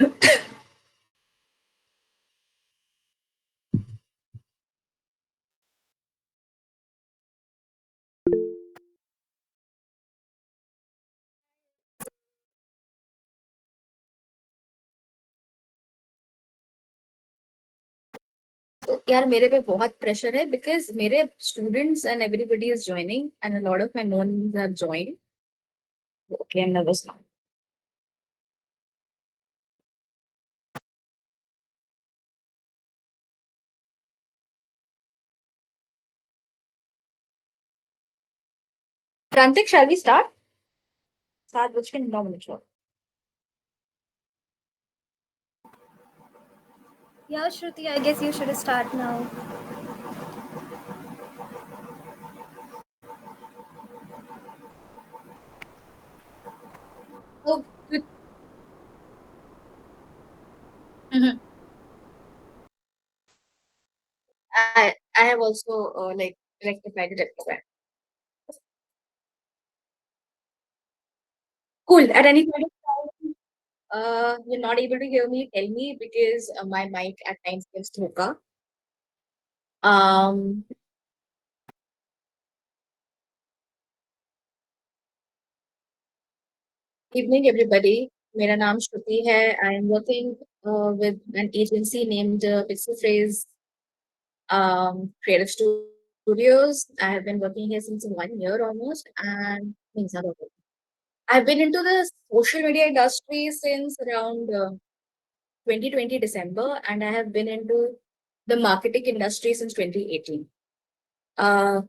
तो यार मेरे पे बहुत प्रेशर है बिकॉज मेरे students and everybody is joining and a lot of my knowns have joined. Okay, I am nervous now. Prantik, shall we start? 7:09. Yeah, Shruti, I guess you should start now. Oh, mhm. I have also like rectified it. Cool. At any point of time, you're not able to hear me, tell me because my mic at times gets hookah. Um, Evening, everybody. मेरा नाम श्रुति है. I am working with an agency named Pixel Phrase Creative Studios. I have been working here since 1 year almost, and things are okay. I've been into the social media industry since around 2020 December, and I have been into the marketing industry since 2018. Uh,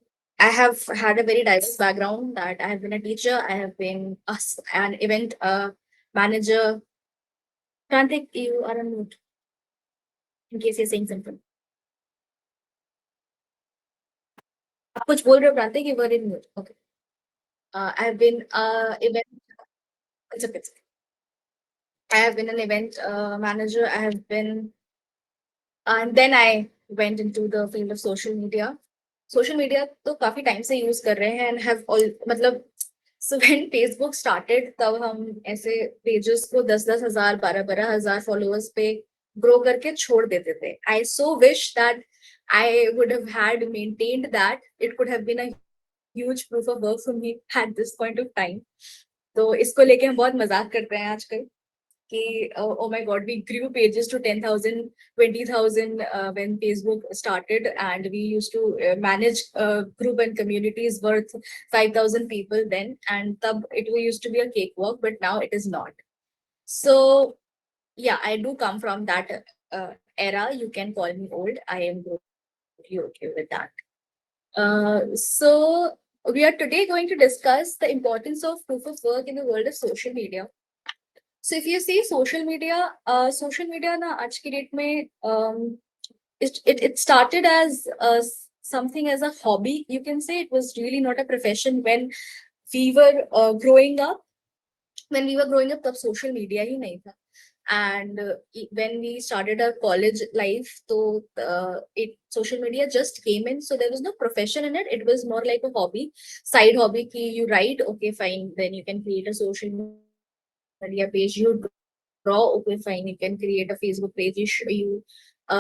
I have had a very diverse background. That I have been a teacher, I have been an event manager. Kantik, you are on mute in case you're saying something. आप कुछ बोल रहे हो प्रांतिक? You were in mute. Okay. I have been event. It's okay. I have been an event manager. I have been, and then I went into the field of social media. Social media तो काफी time से use कर रहे हैं and have all मतलब so when Facebook started तब हम ऐसे पेजेस को 10-10 हजार 12-12 हजार फॉलोअर्स पे ग्रो करके छोड़ देते थे. I so wish that I would have had maintained that. It could have been a huge proof of work for me at this point of time. तो इसको लेके हम बहुत मजाक करते हैं आजकल कि oh my god, we grew pages to 10,000, 20,000 when Facebook started, and we used to manage group and communities worth 5,000 people then, and tab it used to be a cakewalk, but now it is not. So yeah, I do come from that era. You can call me old. I am totally okay with that. So we are today going to discuss the importance of proof of work in the world of social media. So if you see social media na आज की date में it started as something as a hobby. You can say it was really not a profession when we were growing up. When we were growing up, तब social media ही नहीं था. And when we started our college life, so it social media just came in, so there was no profession in it. It was more like a hobby, side hobby. Ki you write, okay, fine, then you can create a social media page. You draw, okay, fine, you can create a Facebook page. You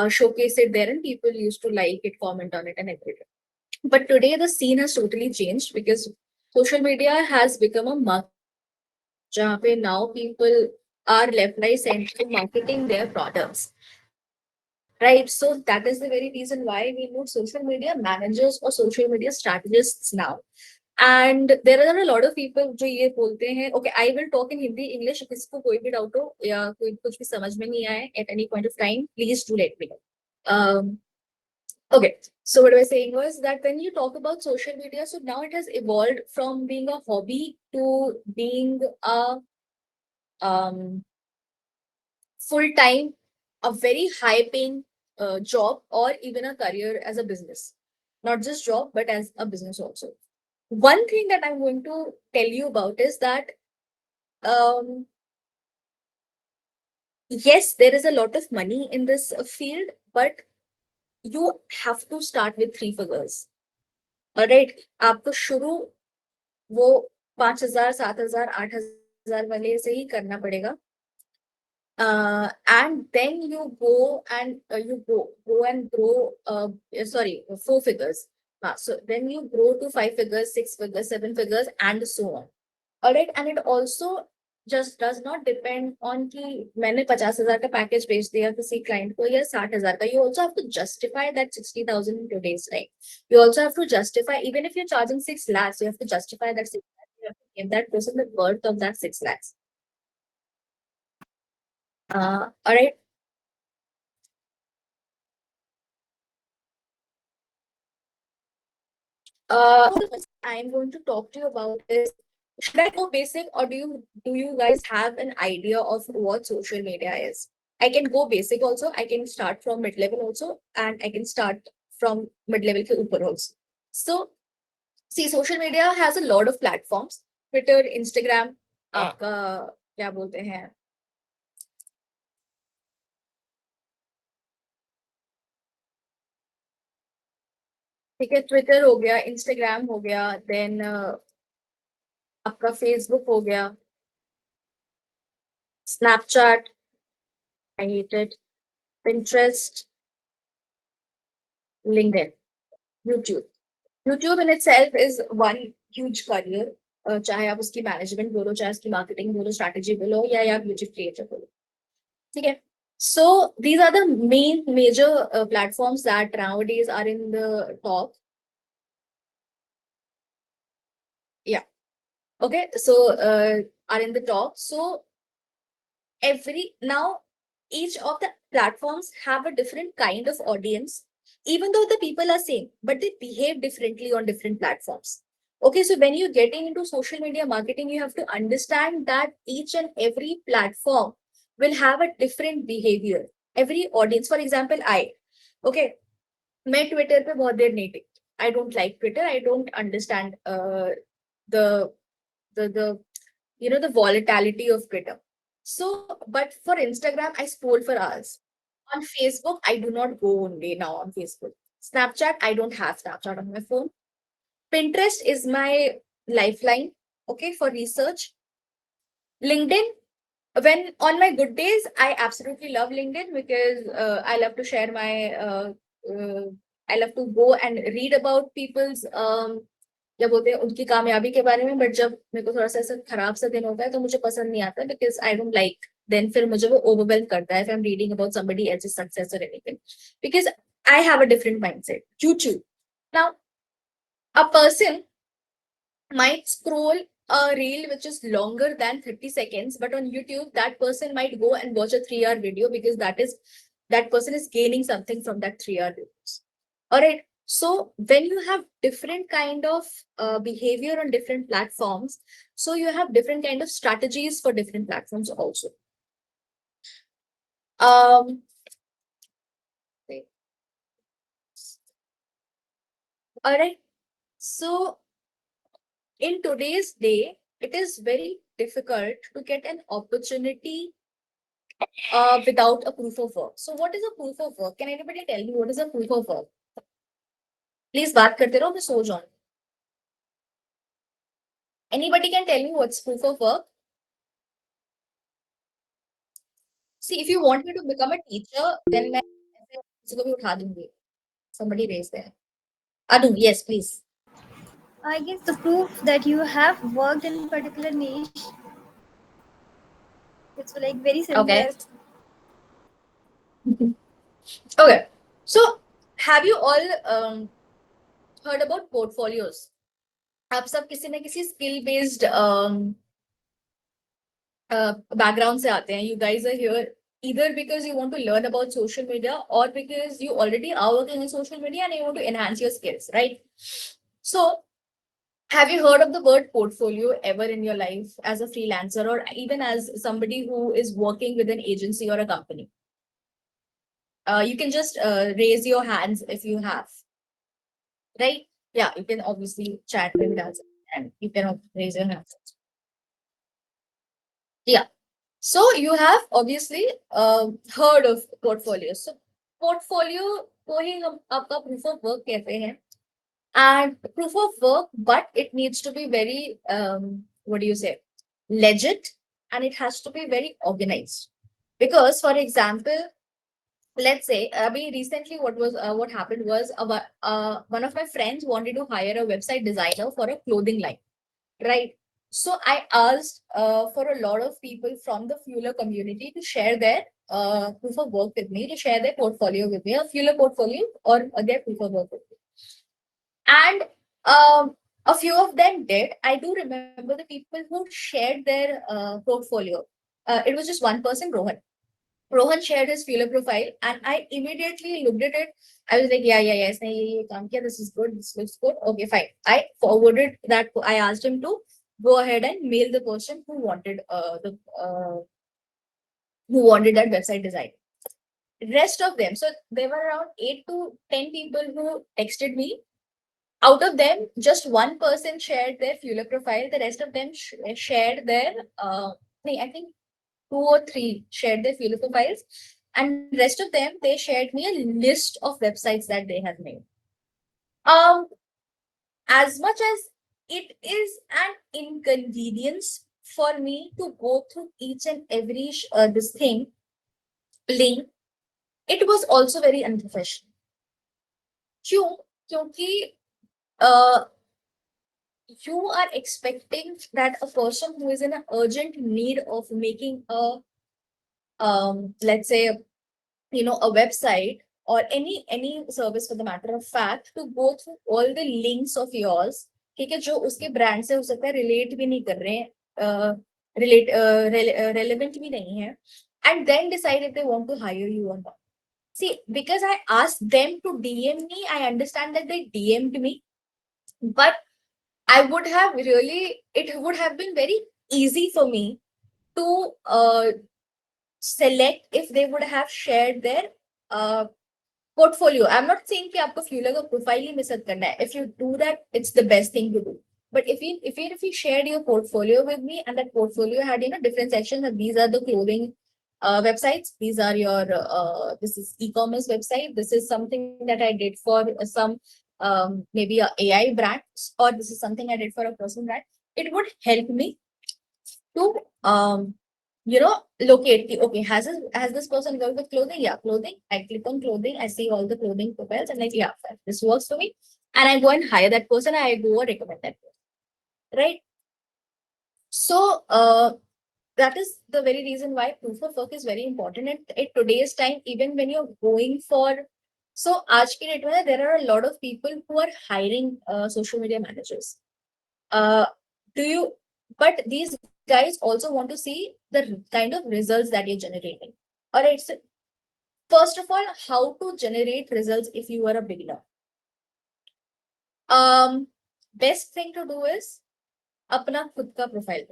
showcase it there, and people used to like it, comment on it, and everything. But today the scene has totally changed because social media has become a market. जहाँ पे now people are left, right, center marketing their products. Right. So that is the very reason why we need social media managers or social media strategists now. And there are a lot of people जो ये बोलते हैं, okay, I will talk in Hindi, English. किसी को कोई भी doubt हो या कोई कुछ भी समझ में नहीं आए at any point of time, please do let me know. Okay, so what I was saying was that when you talk about social media, so now it has evolved from being a hobby to being a full time, a very high paying job, or even a career as a business. Not just job, but as a business also. One thing that I'm going to tell you about is that um, yes, there is a lot of money in this field, but you have to start with 3 figures. All right, आपको शुरू वो 5,000, 7,000, 8,000 वाले से ही करना पड़ेगा. And then you go and you go and grow. Sorry, 4 figures. So then you grow to 5 figures, 6 figures, 7 figures, and so on. All right, and it also just does not depend on कि मैंने 50,000 का package बेच दिया किसी client को या 60,000 का. You also have to justify that 60,000 in today's time. You also have to justify, even if you're charging 6 lakhs, you have to justify that 6 lakhs. You have to give that person the worth of that 6 lakhs. All right. I'm going to talk to you about is, should I go basic, or do you guys have an idea of what social media is? I can go basic also. I can start from mid level also, and I can start from mid level ke upar also. So see, social media has a lot of platforms. Twitter, Instagram, आपका क्या बोलते हैं? ठीक है, Twitter हो गया, Instagram हो गया, देन आपका फेसबुक हो गया, Snapchat, I hate it, Pinterest, LinkedIn, YouTube. YouTube in itself is one huge career. चाहे आप उसकी मैनेजमेंट बोलो, चाहे उसकी मार्केटिंग बोलो, स्ट्रैटेजी बोलो, या आप यूट्यूब क्रिएटर बोलो. ठीक है. So these are the main major platforms that nowadays are in the top. Yeah. Okay. So are in the top. So every now each of the platforms have a different kind of audience, even though the people are same, but they behave differently on different platforms. Okay, so when you're getting into social media marketing, you have to understand that each and every platform will have a different behavior. Every audience, for example, okay, मैं Twitter पे बहुत देर नहीं टिकती. I don't like Twitter. I don't understand the the the volatility of Twitter. So, but for Instagram, I scroll for hours. On Facebook, I do not go only now on Facebook. Snapchat, I don't have Snapchat on my phone. Pinterest is my lifeline, okay, for research. LinkedIn, when on my good days, I absolutely love LinkedIn because I love to share my uh, I love to go and read about people's क्या बोलते हैं उनकी कामयाबी के बारे में. But जब मेरे को थोड़ा सा ऐसा खराब सा दिन होता है तो मुझे पसंद नहीं आता, because I don't like, then फिर मुझे वो ओवरवेलम करता है if I'm reading about somebody else's success or anything, because I have a different mindset. YouTube. Now, a person might scroll a reel which is longer than 30 seconds, but on YouTube, that person might go and watch a 3 hour video because that person is gaining something from that 3 hour videos. All right. So when you have different kind of behavior on different platforms, so you have different kind of strategies for different platforms also. Um, all right. So in today's day, it is very difficult to get an opportunity without a proof of work. So what is a proof of work? Can anybody tell me what is a proof of work? Please बात करते रहो, मैं सो जाऊं. Anybody can tell me what's proof of work? See, if you want me to become a teacher, then मैं ऐसे किसी को भी उठा दूंगी. Somebody raise there. Adu, yes, please. I guess the proof that you have worked in a particular niche. It's like very Okay. similar. Okay. So, have you all heard about portfolios? आप सब किसी न किसी skill based background से आते हैं. You guys are here either because you want to learn about social media or because you already are working in social media and you want to enhance your skills, right? So, have you heard of the word portfolio ever in your life as a freelancer or even as somebody who is working with an agency or a company? You can just raise your hands if you have, right? Yeah, you can obviously chat with us and you can raise your hands. Yeah. So you have obviously heard of portfolios. So portfolio को ही हम आपका proof of work कहते हैं. And proof of work, but it needs to be very what do you say, legit, and it has to be very organized. Because for example, let's say recently what happened was one of my friends wanted to hire a website designer for a clothing line, right? So I asked for a lot of people from the Fueler community to share their proof of work with me, to share their portfolio with me, a Fueler portfolio or their proof of work with me. And a few of them did. I do remember the people who shared their portfolio. It was just one person, Rohan. Rohan shared his Fueler profile, and I immediately looked at it. I was like, yeah, yeah, yes, ये काम किया, this is good, this looks good. Okay, fine. I forwarded that. I asked him to go ahead and mail the person who wanted that website design. Rest of them, so there were around 8 to 10 people who texted me. Out of them, just one person shared their Fueler profile. The rest of them shared their I think two or three shared their Fueler profiles, and rest of them they shared me a list of websites that they have made. Um, as much as it is an inconvenience for me to go through each and every this thing link, it was also very unprofessional. क्यों? क्योंकि uh, you are expecting that a person who is in an urgent need of making a let's say a website or any service for the matter of fact, to go through all the links of yours, ठीक है, जो उसके brand से हो सकता है relate भी नहीं कर रहे हैं, relevant भी नहीं है, and then decide if they want to hire you or not. See, because I asked them to DM me, I understand that they DM'd me, but I would have really, it would have been very easy for me to select if they would have shared their uh, portfolio. I'm not saying कि आपको Fueler का profile ही miss करना है. If you do that, it's the best thing to do. But if you shared your portfolio with me, and that portfolio had different sections, and these are the clothing websites, these are your this is e-commerce website, this is something that I did for some maybe a AI brand, or this is something I did for a personal brand, it would help me to locate okay, has this person worked with clothing? Yeah, clothing. I click on clothing, I see all the clothing profiles, and like, yeah, this works for me, and I go and hire that person, I go and recommend that person, right? So that is the very reason why proof of work is very important at today's time, even when you're going for, so aaj ki date mein there are a lot of people who are hiring social media managers. uh, do you But these guys also want to see the kind of results that you're generating. All right, so first of all, how to generate results if you are a beginner? um Best thing to do is अपना खुद का profile.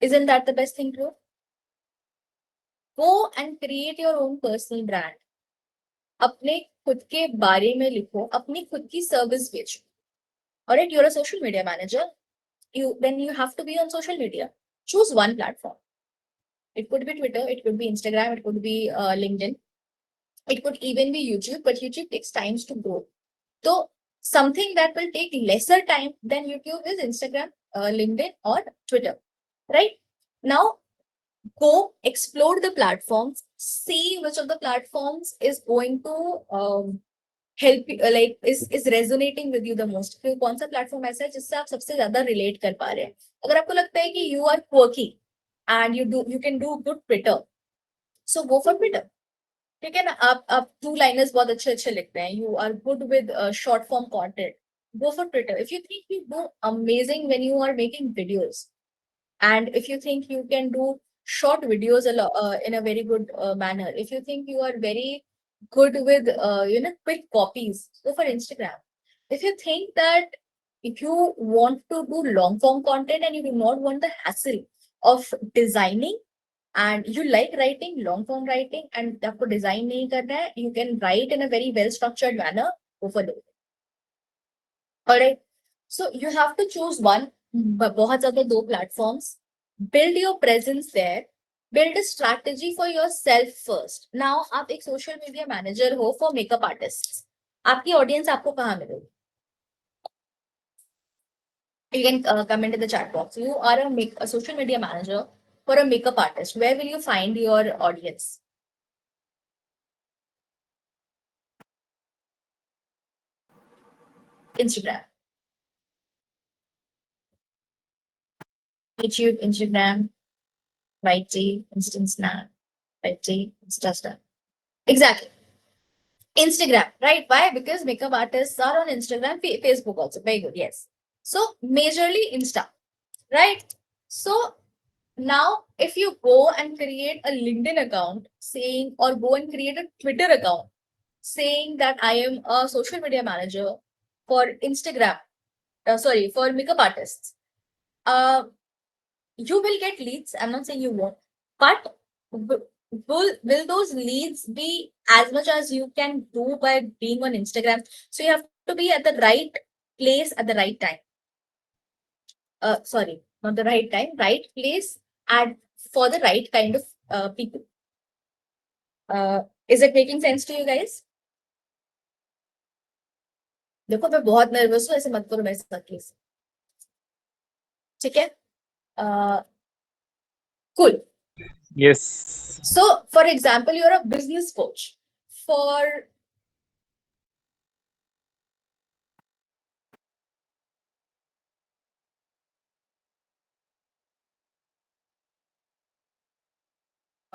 Isn't that the best thing to do? Go and create your own personal brand. अपने खुद के बारे में लिखो, अपनी खुद की सर्विस बेचो. All right, you're a social media manager. You have to be on social media. Choose one platform. It could be Twitter, it could be Instagram, it could be LinkedIn, it could even be YouTube, but YouTube takes times to grow. So something that will take lesser time than YouTube is Instagram, LinkedIn, or Twitter, right? Now go explore the platforms, see which of the platforms is going to help you, like is resonating with you the most. फिर कौन सा platform ऐसा है जिससे आप सबसे ज्यादा relate कर पा रहे हैं. अगर आपको लगता है कि you are quirky and you can do good Twitter, so go for Twitter. ठीक है ना, आप टू लाइनर्स बहुत अच्छे अच्छे लिखते हैं, you are good with short form content, go for Twitter. If you think you do amazing when you are making videos, and if you think you can do short videos in a very good manner, if you think you are very good with quick copies, go for Instagram. If you think that if you want to do long form content and you do not want the hassle of designing, and you like writing long form writing, and आपको design नहीं करना है, you can write in a very well structured manner, go for it. All right, so you have to choose one, बहुत ज्यादा दो platforms, build your presence there, build a strategy for yourself first. Now आप एक social media manager हो for makeup artists, आपकी audience आपको कहाँ मिलेगी? You can comment in the chat box. You are a social media manager for a makeup artist, where will you find your audience? Instagram. YouTube, Instagram, YT, Instant Snap, YT, Insta Snap. Exactly. Instagram, right? Why? Because makeup artists are on Instagram, Facebook also. Very good, yes. So majorly Insta, right? So now if you go and create a LinkedIn account saying, or go and create a Twitter account saying that I am a social media manager for Instagram, sorry, for makeup artists, uh, you will get leads. I'm not saying you won't, but will those leads be as much as you can do by being on Instagram? So you have to be at the right place at the right time. Sorry, not the right time, right place, and for the right kind of people. Is it making sense to you guys? देखो मैं बहुत nervous हूँ, ऐसे मत करो मेरे साथ please. ठीक है. Cool. Yes. So, for example, you're a business coach for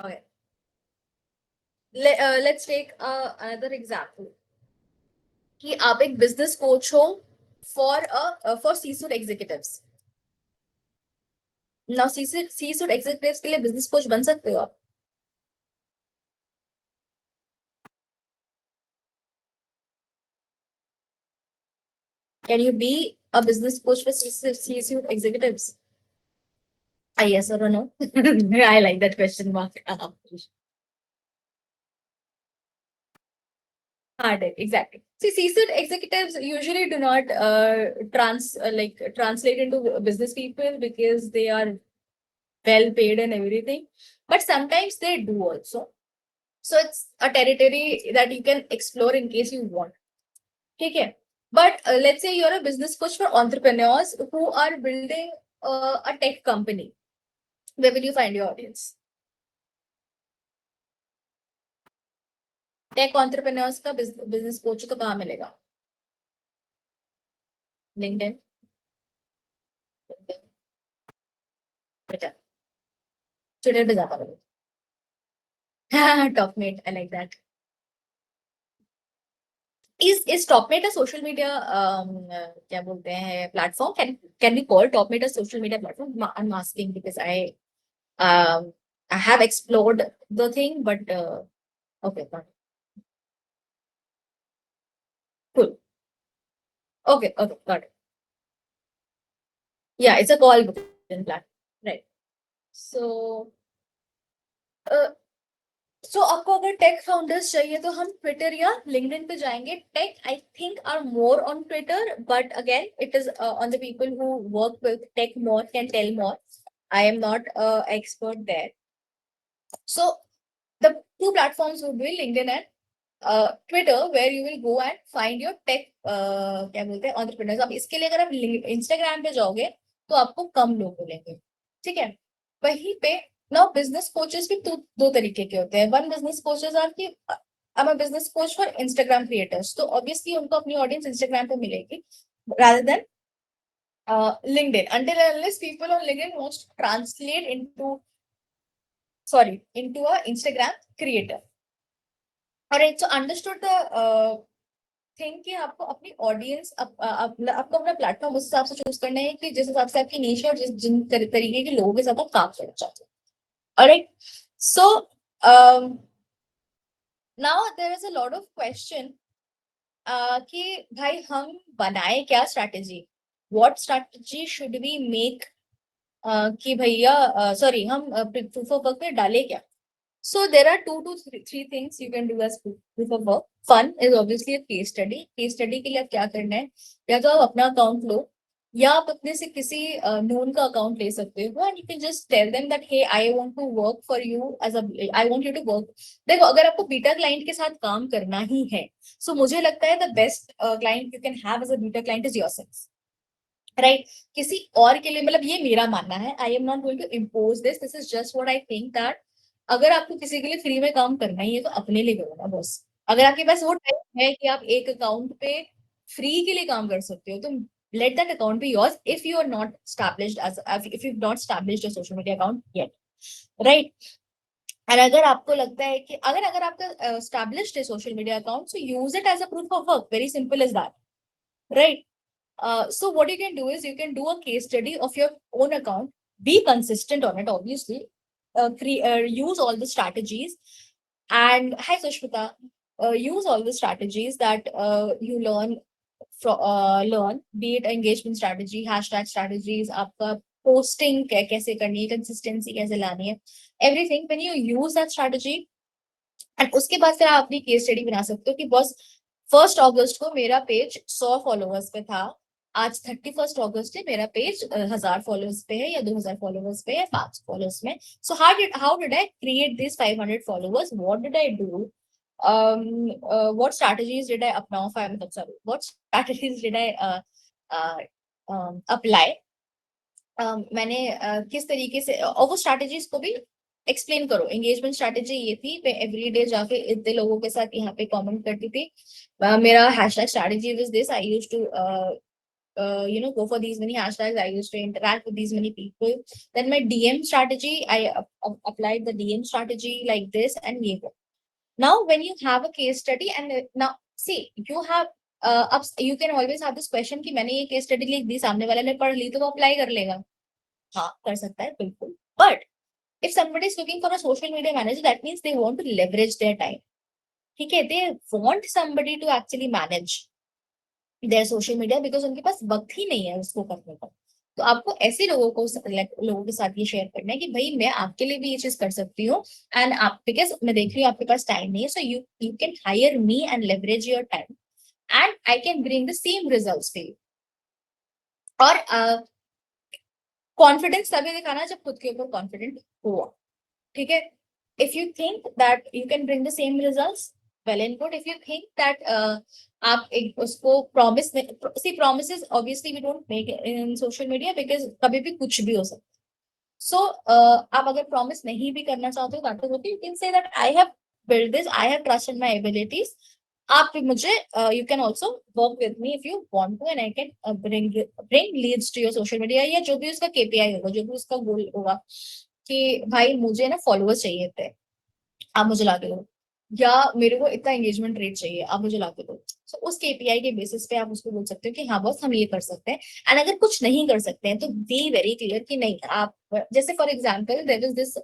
okay. Let's take another example. कि आप एक business coach हो for C-suite executives. Now C-suite executives के लिए business coach बन सकते हो आप. Can you be a business coach for C-suite executives? Yes or no? I like that question mark. Harder, exactly. See, C-suite executives usually do not translate into business people because they are well paid and everything, but sometimes they do also. So it's a territory that you can explore in case you want. Okay, but let's say you're a business coach for entrepreneurs who are building a tech company. Where will you find your audience? Tech entrepreneurs का business coach तो कहाँ मिलेगा? LinkedIn, Twitter, Twitter पे जाता है. Topmate, I like that. Is Topmate a social media क्या बोलते हैं platform? Can we call Topmate a social media platform? I'm asking because I have explored the thing, but okay, got it. Cool. Okay, okay, got it. Yeah, it's a call button platform, right? So सो आपको अगर take founders चाहिए तो हम Twitter या LinkedIn पे जाएंगे. Tech I think are more on Twitter, but again it is on the people who work with tech more can tell more. I am not expert there. So the two platforms would be LinkedIn and Twitter, where you will go and find your tech क्या बोलते हैं entrepreneurs. अब इसके लिए अगर आप Instagram पे जाओगे तो आपको कम लोग मिलेंगे. ठीक है. वहीं पे नाउ बिजनेस कोचेस भी दो तरीके के होते हैं. वन बिजनेस कोचेस आर की I'm a business coach for Instagram creators. तो obviously उनको अपनी ऑडियंस Instagram पे मिलेगी rather than LinkedIn. Until and unless people on LinkedIn wants to translate into a Instagram creator. Alright, so understood the think कि आपको अपनी audience आपको अपना प्लेटफॉर्म उस हिसाब से चूज करना है कि जिस हिसाब से आपकी नीश और जिन तरीके के लोगों के साथ आप काम करना चाहते हो. Alright, so now there is a lot of question कि भाई हम बनाए क्या strategy, what strategy should we make, कि भैया सॉरी हम प्रूफ ऑफ वर्क पे डाले क्या. So there are two to three things you can do as proof of work. One is obviously a case study. Case study के लिए आप क्या करना है, या तो आप अपना अकाउंट लो या आप अपने से किसी नोन का अकाउंट ले सकते हो and you can just tell them that hey I want to work for you as a I want you to work. देखो अगर आपको बीटा क्लाइंट के साथ काम करना ही है, so मुझे लगता है the best client you can have as a beta client is yourself. Right? किसी और के लिए, मतलब ये मेरा मानना है, I am not going to impose this is just what I think that अगर आपको किसी के लिए फ्री में काम करना ही है तो अपने लिए करो ना बॉस। अगर आपके पास वो टाइम है कि आप एक अकाउंट पे फ्री के लिए काम कर सकते हो तो let that account be yours if you are not established as if you've not established a social media account yet, right? और अगर आपको लगता है कि अगर अगर आपका established है social media account so use it as a proof of work, very simple is that, right? So what you can do is you can do a case study of your own account, be consistent on it, obviously, use all the strategies. And hi, Sushmita, use all the strategies that you learn, be it engagement strategy, hashtag strategies, आपका posting कैसे करनी है, consistency कैसे लानी है, everything. When you use that strategy, and उसके बाद फिर आप अपनी केस स्टडी बना सकते हो कि बस 1 अगस्त को मेरा पेज 100 फॉलोअर्स पे था, आज 31 अगस्त है, मेरा पेज 1000 फॉलोअर्स पे है या 2000 फॉलोअर्स पे है, 5 फॉलोअर्स में। So how did I create this 500 followers, what did I do, what strategies did I apply, sorry, what strategies did I apply, मैंने किस तरीके से, और वो स्ट्रैटेजीज को भी एक्सप्लेन करो। एंगेजमेंट स्ट्रैटेजी ये थी, मैं एवरीडे जाके इतने लोगों के साथ यहाँ पे कमेंट करती थी, मेरा hashtag strategy was this, I used to go for these many hashtags, I used to interact with these many people. Then my DM strategy, I applied the DM strategy like this, and ye wo. Now when you have a case study and now see you have up you can always have this question कि मैंने ये case study लिख दी, सामने वाले ने पढ़ ली तो वो अप्लाई कर लेगा। हाँ कर सकता है बिल्कुल, but if somebody is looking for a social media manager, that means they want to leverage their time, ठीक है, they want somebody to actually manage their social media because उनके पास वक्त ही नहीं है उसको करने का। तो आपको ऐसे लोगों के साथ ये शेयर करना है कि भाई मैं आपके लिए भी ये चीज कर सकती हूँ, एंड आप बिकॉज मैं देख रही हूँ आपके पास टाइम नहीं है, so you can hire me and leverage your time and I can bring the same results for you. और कॉन्फिडेंस तभी दिखाना जब खुद के ऊपर कॉन्फिडेंट हुआ, ठीक है। If you think that you can bring the same results, well and good. If you think that आप एक उसको promise, see promises obviously we don't make in social media because कभी भी कुछ भी हो सकता है। सो आप अगर प्रॉमिस नहीं भी करना चाहते हो that is okay, you can say that I have build this, I have trust in my abilities. आप मुझे you can also work with me if you want to, and I can bring leads to your social media, या जो भी उसका KPI होगा, जो भी उसका गोल होगा कि भाई मुझे ना फॉलोअर्स चाहिए थे, आप मुझे ला के दो, या मेरे को इतना एंगेजमेंट रेट चाहिए, आप मुझे ला के दो। तो उस केपीआई के बेसिस पे आप उसको बोल सकते हो कि हाँ बस हम ये कर सकते हैं। एंड अगर कुछ नहीं कर सकते हैं तो बी वेरी क्लियर कि नहीं आप, जैसे for example there is this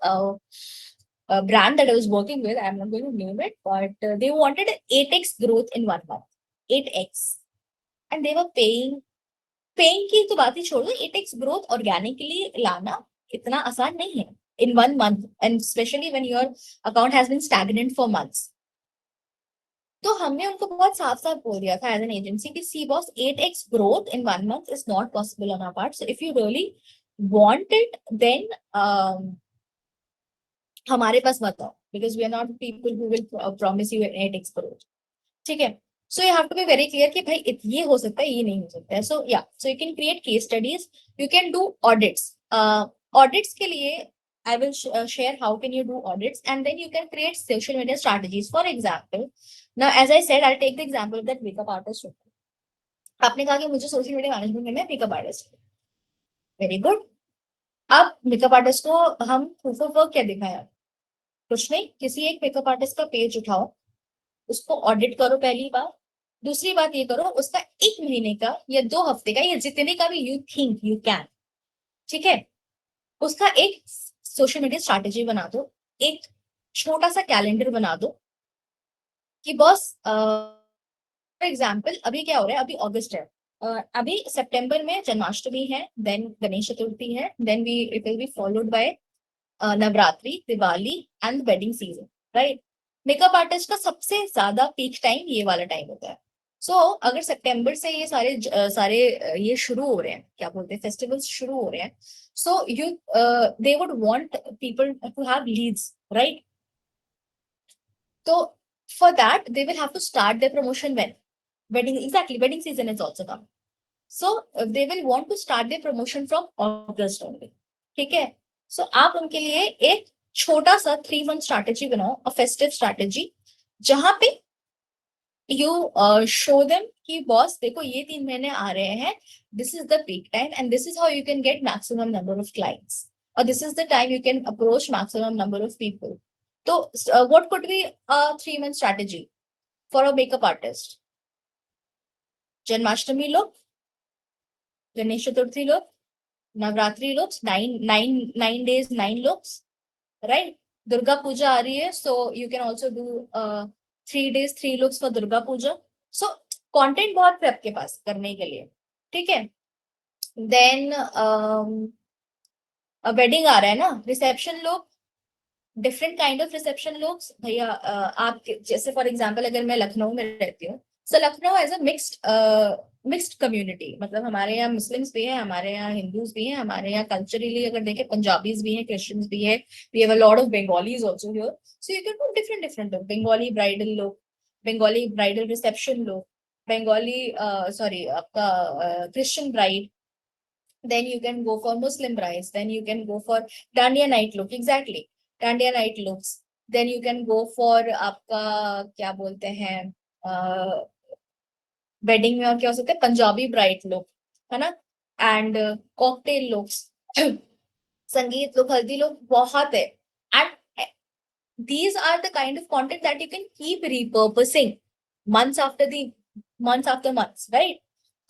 brand that I was working with, I'm not going to name it, but they wanted 8x growth in 1 month, 8x, and they were paying की तो बात ही छोड़ दो, 8x growth organically लाना इतना आसान नहीं है in 1 month, and specially when your account has been stagnant for months. तो हमने उनको बहुत साफ साफ बोल दिया था एज एन एजेंसी कि see boss 8x growth in 1 month is not possible on our part, so if you really want it then हमारे पास मत आओ, because we are not people who will promise you 8x growth, ठीक है। So you have to be very clear कि भाई ये हो सकता है, ये नहीं हो सकता है। सो या so you can create case studies, you can do audits. Audits के लिए I will share how can you do audits, and then you can create social media strategies. For example, now as I said I take the example of that makeup artist. आपने कहा कि मुझे social media management में makeup artist, very good. अब makeup artist को हम proof of work क्या दिखाया, कुछ नहीं, किसी एक मेकअप आर्टिस्ट का पेज उठाओ, उसको ऑडिट करो पहली बार। दूसरी बात ये करो उसका 1 महीने का या 2 हफ्ते का या जितने का भी यू थिंक यू कैन, ठीक है, उसका एक सोशल मीडिया स्ट्रैटेजी बना दो, एक छोटा सा कैलेंडर बना दो कि बॉस फॉर एग्जाम्पल अभी क्या हो रहा है, अभी अगस्त है, अभी सितंबर में जन्माष्टमी है, देन गणेश चतुर्थी है, then we it will be followed by Navratri, Diwali and wedding season, right. Makeup artist का सबसे ज्यादा पीक टाइम ये वाला टाइम होता है। सो अगर सितंबर से ये सारे ये शुरू हो रहे हैं, क्या बोलते हैं, फेस्टिवल्स शुरू हो रहे हैं, so you they would want people to have leads, right. तो for that they will have to start their promotion when wedding, exactly, wedding season is also come, so they will want to start their promotion from August only, ठीक है। सो आप उनके लिए एक छोटा सा 3 month strategy बनाओ, अ फेस्टिव स्ट्रैटेजी, जहां पे यू शो देम कि बॉस देखो ये 3 महीने आ रहे हैं, this is the peak time and this is how you can get maximum number of clients, और this is the time you can approach maximum number of people. तो what could be a 3 month strategy for a makeup artist? Janmashtami look, Ganesh Chaturthi look, Navratri looks, 9 days 9 looks, right? Durga पूजा आ रही है, so you can also do 3 days 3 looks for Durga Puja. So content बहुत है आपके पास करने के लिए, ठीक है। देन वेडिंग आ रहा है ना, reception look, different kind of reception looks भैया। आप जैसे फॉर एग्जांपल अगर मैं लखनऊ में रहती हूँ, so Lucknow as a mixed community, मतलब हमारे यहाँ मुस्लिम्स भी है, हमारे यहाँ हिंदूज भी हैं, हमारे यहाँ कल्चरली अगर देखें पंजाबीज भी हैं, क्रिश्चियंस भी है, we have a lot of Bengalis also here. So you can do different different look, Bengali bridal look, Bengali bridal reception look, Bengali sorry आपका Christian bride, then you can go for Muslim brides, then you can go for Dandiya night look, exactly, Dandiya night looks, then you can go for आपका क्या बोलते हैं wedding में, और क्या हो सकता है, पंजाबी ब्राइड लुक, है ना, एंड कॉकटेल लुक्स, संगीत लुक, हल्दी लुक, बहुत है। And these are the kind of content that you can keep repurposing months after the months after months, right?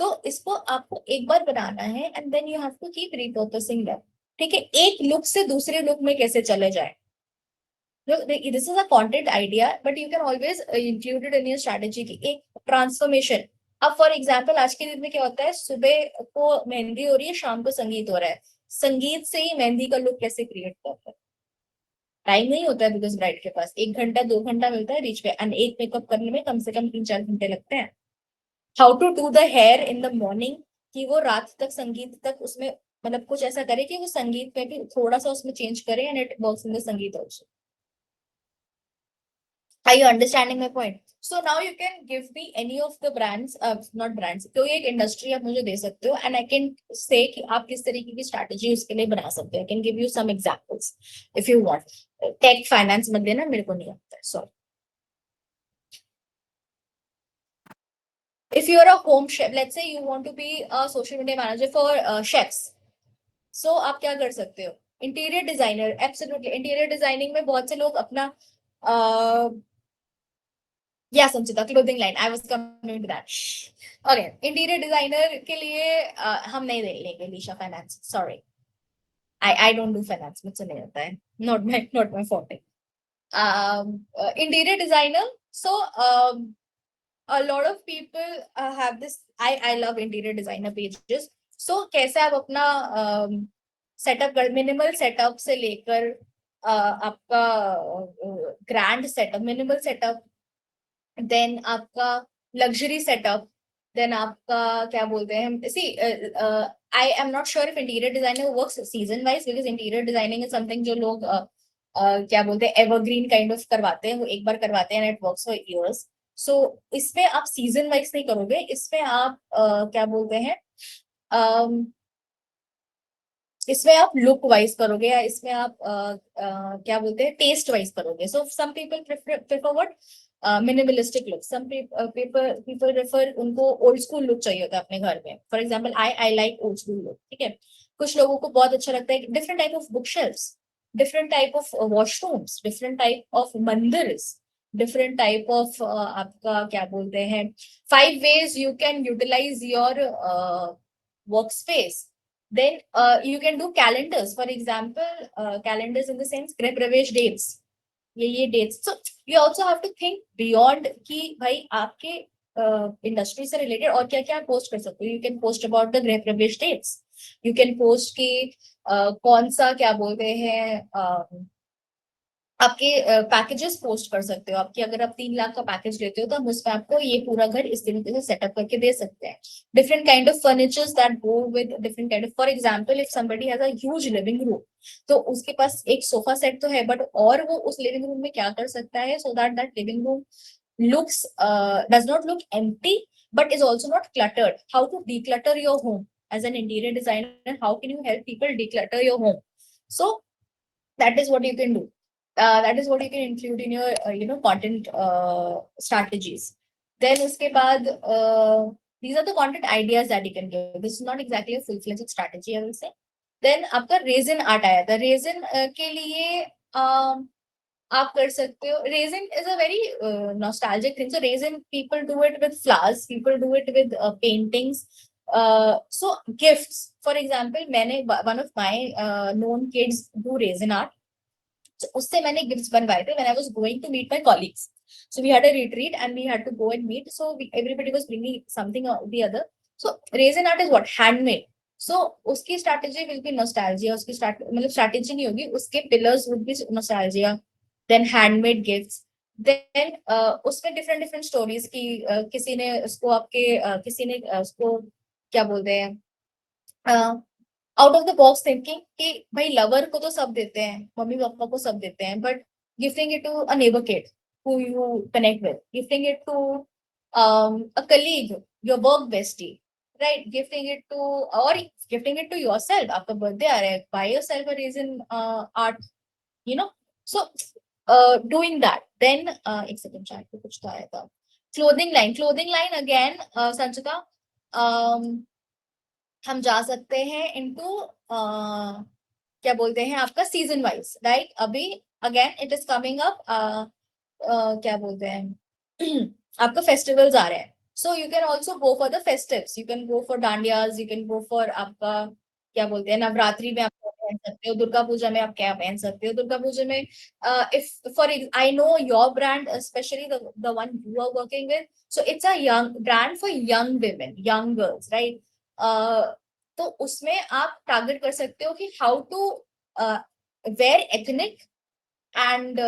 तो इसको आपको एक बार बनाना है and then you have to keep repurposing that, ठीक है। एक लुक से दूसरे लुक में कैसे चले जाए, this is a content idea, but you can always include it in your strategy की एक ट्रांसफॉर्मेशन। अब फॉर एग्जाम्पल आज के दिन में क्या होता है, सुबह को मेहंदी हो रही है, शाम को संगीत हो रहा है, संगीत से ही मेहंदी का लुक कैसे क्रिएट करते हैं? टाइम नहीं होता है बिकॉज ब्राइड के पास 1 घंटा 2 घंटा मिलता है बीच में, एंड एक मेकअप करने में कम से कम 3-4 घंटे लगते हैं। How to do the hair in the morning कि वो रात तक संगीत तक उसमें, मतलब कुछ ऐसा करे कि वो संगीत में भी थोड़ा सा उसमें चेंज करे and it works in the संगीत also. Are you understanding my point? So now you can give me any of the brands, not brands, कोई एक इंडस्ट्री आप मुझे दे सकते हो एंड आई कैन से कि आप किस तरीके की स्ट्रैटेजी उसके लिए बना सकते हो। I can give you some examples if you want. Tech finance मत देना, मेरे को नहीं आता है, sorry. If you are a home chef, let's say you want to be a social media manager for chefs, so आप क्या कर सकते हो? Interior designer, absolutely interior designing में बहुत से लोग अपना या Sanchita clothing line, I was coming to that. Okay, interior designer के लिए हम नहीं दे लेंगे लीशा finance, sorry, I don't do finance, मुझसे नहीं होता है, not my forte. Interior designer, so a lot of people have this, I love interior designer pages, so कैसे आप अपना सेटअप कर, मिनिमल सेटअप से लेकर आपका grand setup, minimal setup, then आपका लग्जरी सेटअप, देन आपका क्या बोलते हैं, see I am not sure if interior designer works season wise, because interior designing is something जो लोग क्या बोलते हैं एवरग्रीन काइंड ऑफ करवाते हैं, वो एक बार करवाते हैं and it works for years. So इसमें आप सीजन वाइज नहीं करोगे, इसमें आप क्या बोलते हैं इसमें आप लुक वाइज करोगे, या इसमें आप क्या बोलते हैं टेस्ट वाइज करोगे। So some people prefer what, minimalistic look, some people refer, उनको ओल्ड स्कूल लुक चाहिए होता है अपने घर में। For example I like old school look, ठीक है। कुछ लोगों को बहुत अच्छा लगता है different type of book shelves, different type of washrooms, different type of मंदिर्स, डिफरेंट टाइप ऑफ आपका क्या बोलते हैं 5 ways you can utilize your work space. Then you can do calendars, for example calendars in the sense गृह प्रवेश dates, ये dates, so you also have to think beyond कि भाई आपके इंडस्ट्री से रिलेटेड और क्या क्या पोस्ट कर सकते हो। You can post about the गृह प्रवेश डेट्स, यू कैन पोस्ट कि कौन सा क्या बोलते हैं आपके पैकेजेस पोस्ट कर सकते हो, आपके अगर आप 3 लाख का पैकेज लेते हो तो हम उसमें आपको ये पूरा घर इस तरीके से सेटअप करके दे सकते हैं। Different kind of furnitures that go with different kind of, for example if somebody has a huge living room, तो उसके पास एक सोफा सेट तो है, बट और वो उस लिविंग रूम में क्या कर सकता है so that that living room does not look empty, but is also not cluttered. How to declutter your home as an interior designer? How can you help people declutter your home? So that is what you can do. That is what you can include in your content strategies. Then uske baad, these are the content ideas that you can give. This is not exactly a full-fledged strategy, I will say. Then आपका resin art आया था. Resin के लिए आप कर सकते हो. Resin is a very nostalgic thing. So resin, people do it with flowers, people do it with paintings. So gifts, for example, मैंने one of my known kids do resin art. So उससे मैंने gifts बनवाए थे when I was going to meet my colleagues. So we had a retreat and we had to go and meet. So everybody was bringing something or the other. So resin art is what? Handmade. So उसकी strategy will be nostalgia. उसकी मतलब strategy नहीं होगी. उसके pillars would be nostalgia. Then handmade gifts. Then उसमें different stories की किसी ने उसको आपके किसी ने उसको क्या बोलते हैं out of the box thinking कि भाई लवर को तो सब देते हैं, मम्मी पापा को सब देते हैं, but gifting it to a neighbour kid who you connect with, gifting it to a colleague, your work bestie, right? Gifting it to, or gifting it to yourself. आपका बर्थडे आ रहा है, buy yourself a resin art, you know. So doing that. Then एक second, chat पे कुछ तो आया था. Clothing line again, संचिता. हम जा सकते हैं इनटू क्या बोलते हैं आपका सीजन वाइज, राइट? अभी again it is coming up, क्या बोलते हैं आपका फेस्टिवल्स आ रहे हैं. So you can also go for the festives, you can go for dandiyas, you can go for आपका क्या बोलते हैं नवरात्रि में आप क्या पहन सकते हो, दुर्गा पूजा में आप क्या पहन सकते हो. दुर्गा पूजा में if for I know your brand specially the one you are working with, so it's a young brand for young women, young girls, right? तो उसमें आप टारगेट कर सकते हो कि how to wear ethnic and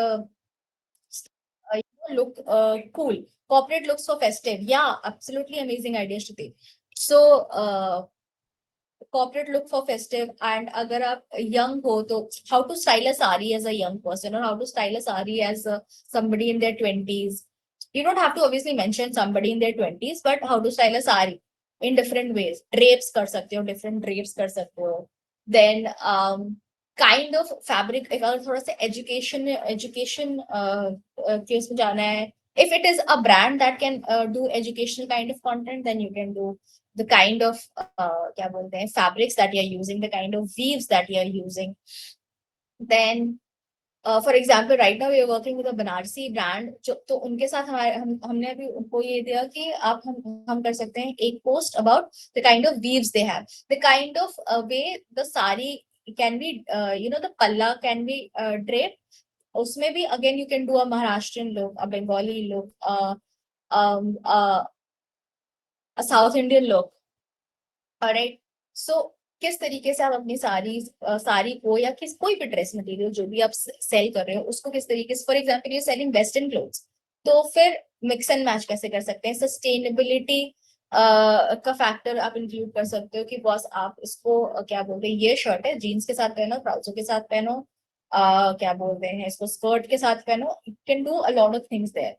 look cool, corporate looks for festive. Yeah, absolutely amazing idea, Shruti. So corporate look for festive, and अगर आप young हो तो how to style a sari as a young person, or how to style a sari as somebody in their 20s. You don't have to obviously mention somebody in their 20s, but how to style a sari in different ways. Drapes कर सकते हो, different drapes कर सकते हो. Then kind of fabric, if अगर थोड़ा सा education case में जाना है, if it is a brand that can do educational kind of content, then you can do the kind of क्या बोलते हैं fabrics that you're using, the kind of weaves that you're using. Then for example right now we are working with a Banarasi brand, जो तो उनके साथ हमारे हमने अभी उनको ये दिया कि आप हम कर सकते हैं एक post about the kind of weaves they have, the kind of way the sari can be the palla can be drape. उसमें भी again you can do a Maharashtrian look, a Bengali look, a south Indian look, right? So किस तरीके से आप अपनी साड़ी को या किस कोई भी ड्रेस मटेरियल जो भी आप सेल कर रहे हो उसको किस तरीके से, for example you selling western clothes, तो फिर मिक्स एंड मैच कैसे कर सकते हैं. सस्टेनेबिलिटी का फैक्टर आप इंक्लूड कर सकते हो कि बॉस आप इसको क्या बोलते हैं, ये शर्ट है जीन्स के साथ पहनो, ट्राउजर के साथ पहनो, क्या बोलते हैं इसको स्कर्ट के साथ पहनो. You can do a lot of things there,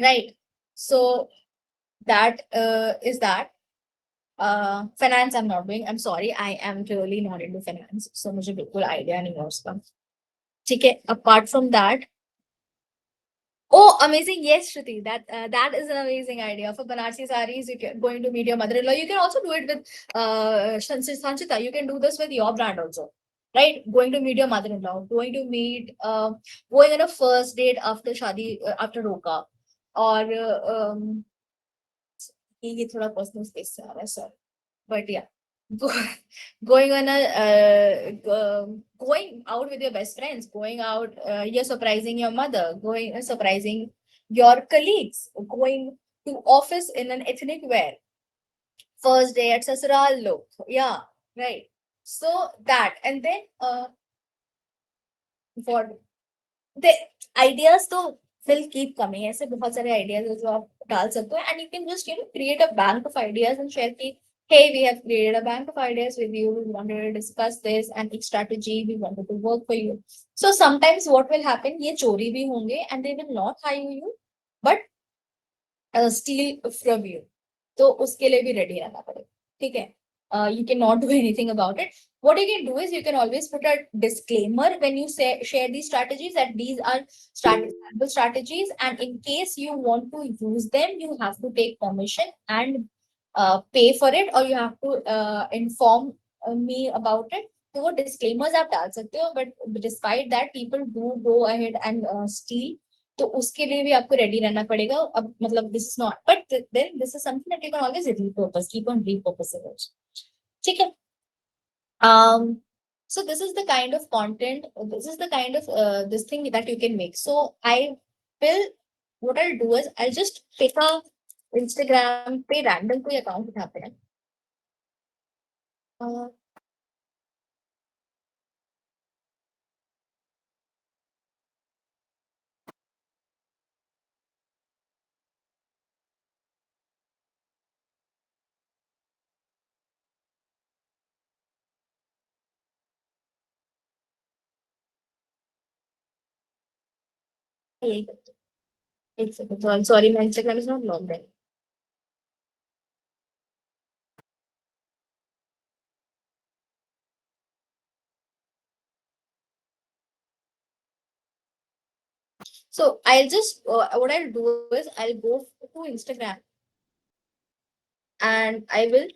right? So that is that. Finance I'm not doing. I'm sorry. I am really not into finance. So मुझे बिल्कुल idea नहीं है उसका. ठीक है. Apart from that, oh, amazing. Yes, Shruti. That is an amazing idea. For Banarsi sarees, you can going to meet your mother-in-law. You can also do it with Sanchita. You can do this with your brand also, right? Going to meet your mother-in-law. Going to meet, going on a first date after shadi, after roka, or ये थोड़ा personal space से आ रहा है, sorry. But yeah, going on a going out with your best friends, going out, you're surprising your mother, going surprising your colleagues, going to office in an ethnic wear, first day at sasural look. Yeah, right. So that, and then what the ideas तो will keep coming. ऐसे बहुत सारे ideas है जो आप डाल सकते हो, and you can just create a bank of ideas and share कि hey, we have created a bank of ideas with you, we wanted to discuss this and its strategy, we wanted to work for you. So sometimes what will happen, ये चोरी भी होंगे and they will not hire you, but steal from you. तो उसके लिए भी ready रहना पड़ेगा, ठीक है? You cannot do anything about it. What you can do is you can always put a disclaimer when you share these strategies that these are strategies, and in case you want to use them, you have to take permission and pay for it, or you have to inform me about it. तो वो disclaimers आप डाल सकते हो, but despite that people do go ahead and steal. तो उसके लिए भी आपको रेडी रहना पड़ेगा. अब मतलब this is not, but then this is something that you can always repurpose, keep on repurposing it. ठीक है. um so this is the kind of content, this is the kind of this thing that you can make. So I will, what I'll do is I'll just pick a Instagram पे random कोई account उठाते हैं. uh, यही करते हैं. एक second, sorry, my Instagram is not logged in. So I'll just what I'll do is I'll go to Instagram and I will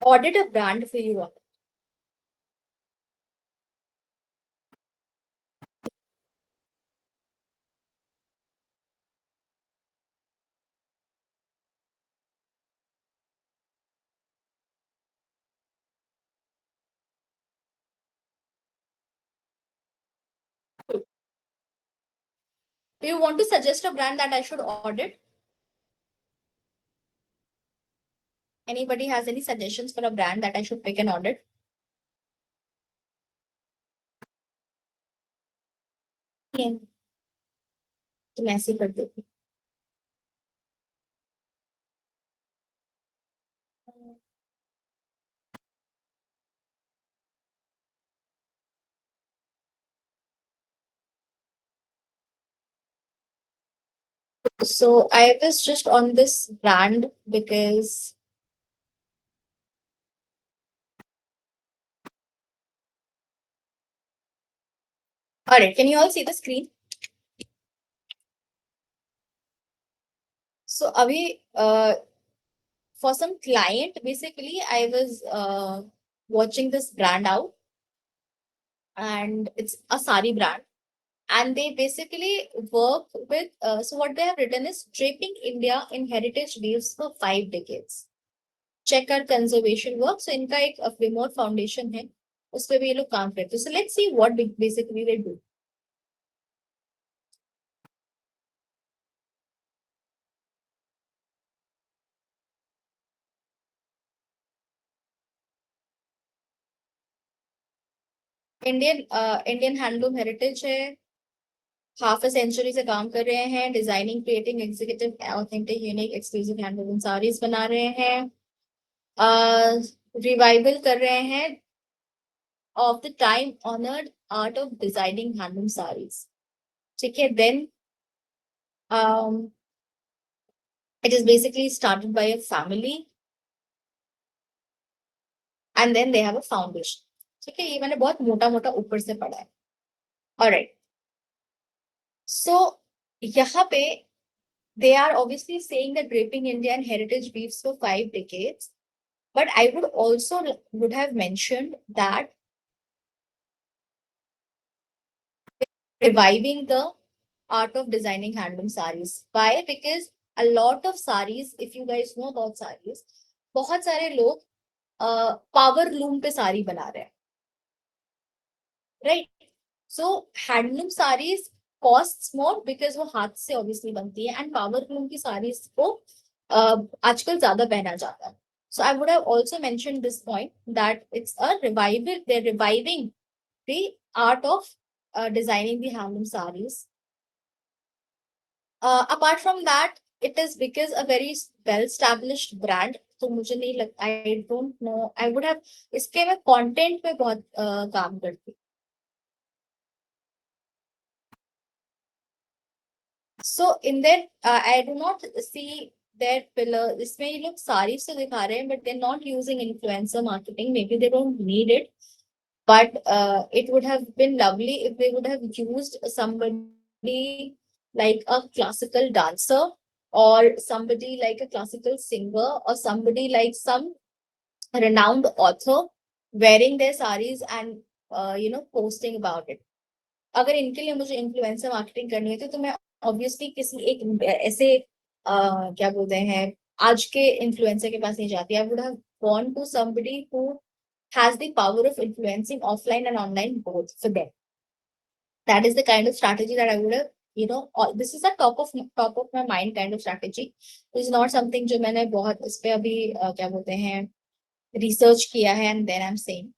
audit a brand for you. Do you want to suggest a brand that I should audit? Anybody has any suggestions for a brand that I should pick and audit? Yeah. तो मैं ऐसे ही कर देती हूँ. So I was just on this brand because. All right, can you all see the screen? So abhi, for some client, basically, I was watching this brand out, and it's a sari brand, and they basically work with. So what they have written is draping India in heritage weaves for 5 decades. Check our conservation work. So इनका एक framework foundation है, उस पे भी ये लोग काम करते हैं. So let's see what basically they do. Indian handloom heritage है, हाफ अ सेंचुरी से काम कर रहे हैं, designing, creating, executive, authentic, unique, exclusive handloom saris बना रहे हैं, रिवाइवल कर रहे हैं of the time honored art of designing handloom sarees. Okay, then it is basically started by a family, and then they have a foundation. Okay, ये मैंने बहुत मोटा मोटा ऊपर से पढ़ा है. Alright. So यहाँ पे they are obviously saying that draping Indian heritage weaves for 5 decades, but I would have mentioned that reviving the art of designing handloom sarees. Why? Because a lot of sarees, if you guys know about sarees, बहुत सारे लोग power loom पे साड़ी बना रहे हैं, right? So handloom saris cost more because वो हाथ से ऑब्वियसली बनती है, एंड पावर लूम की साड़ीज को आजकल ज्यादा पहना जाता है. So I would have also mentioned this point that it's a revival. They're reviving the art of designing the handloom sarees. Apart from that, it is because a very well established brand. तो मुझे नहीं लगता, I don't know, I would have, इसके मैं content पे बहुत काम करती हूँ. So in that, I do not see that pillar. इसमें ये लोग सारी से दिखा रहे हैं, but they're not using influencer marketing. Maybe they don't need it, but it would have been lovely if they would have used somebody like a classical dancer, or somebody like a classical singer, or somebody like some renowned author wearing their saris and posting about it. अगर इनके लिए मुझे influencer marketing करनी है तो मैं obviously किसी एक ऐसे क्या बोलते हैं आज के इन्फ्लुएंसर के पास नहीं जाती. I would have gone to somebody who has the power of influencing offline and online both for them. That is the kind of strategy that I would have, this is a top of my mind kind of strategy. This is not something जो मैंने बहुत इस पे अभी क्या बोलते हैं research किया है and then I'm saying.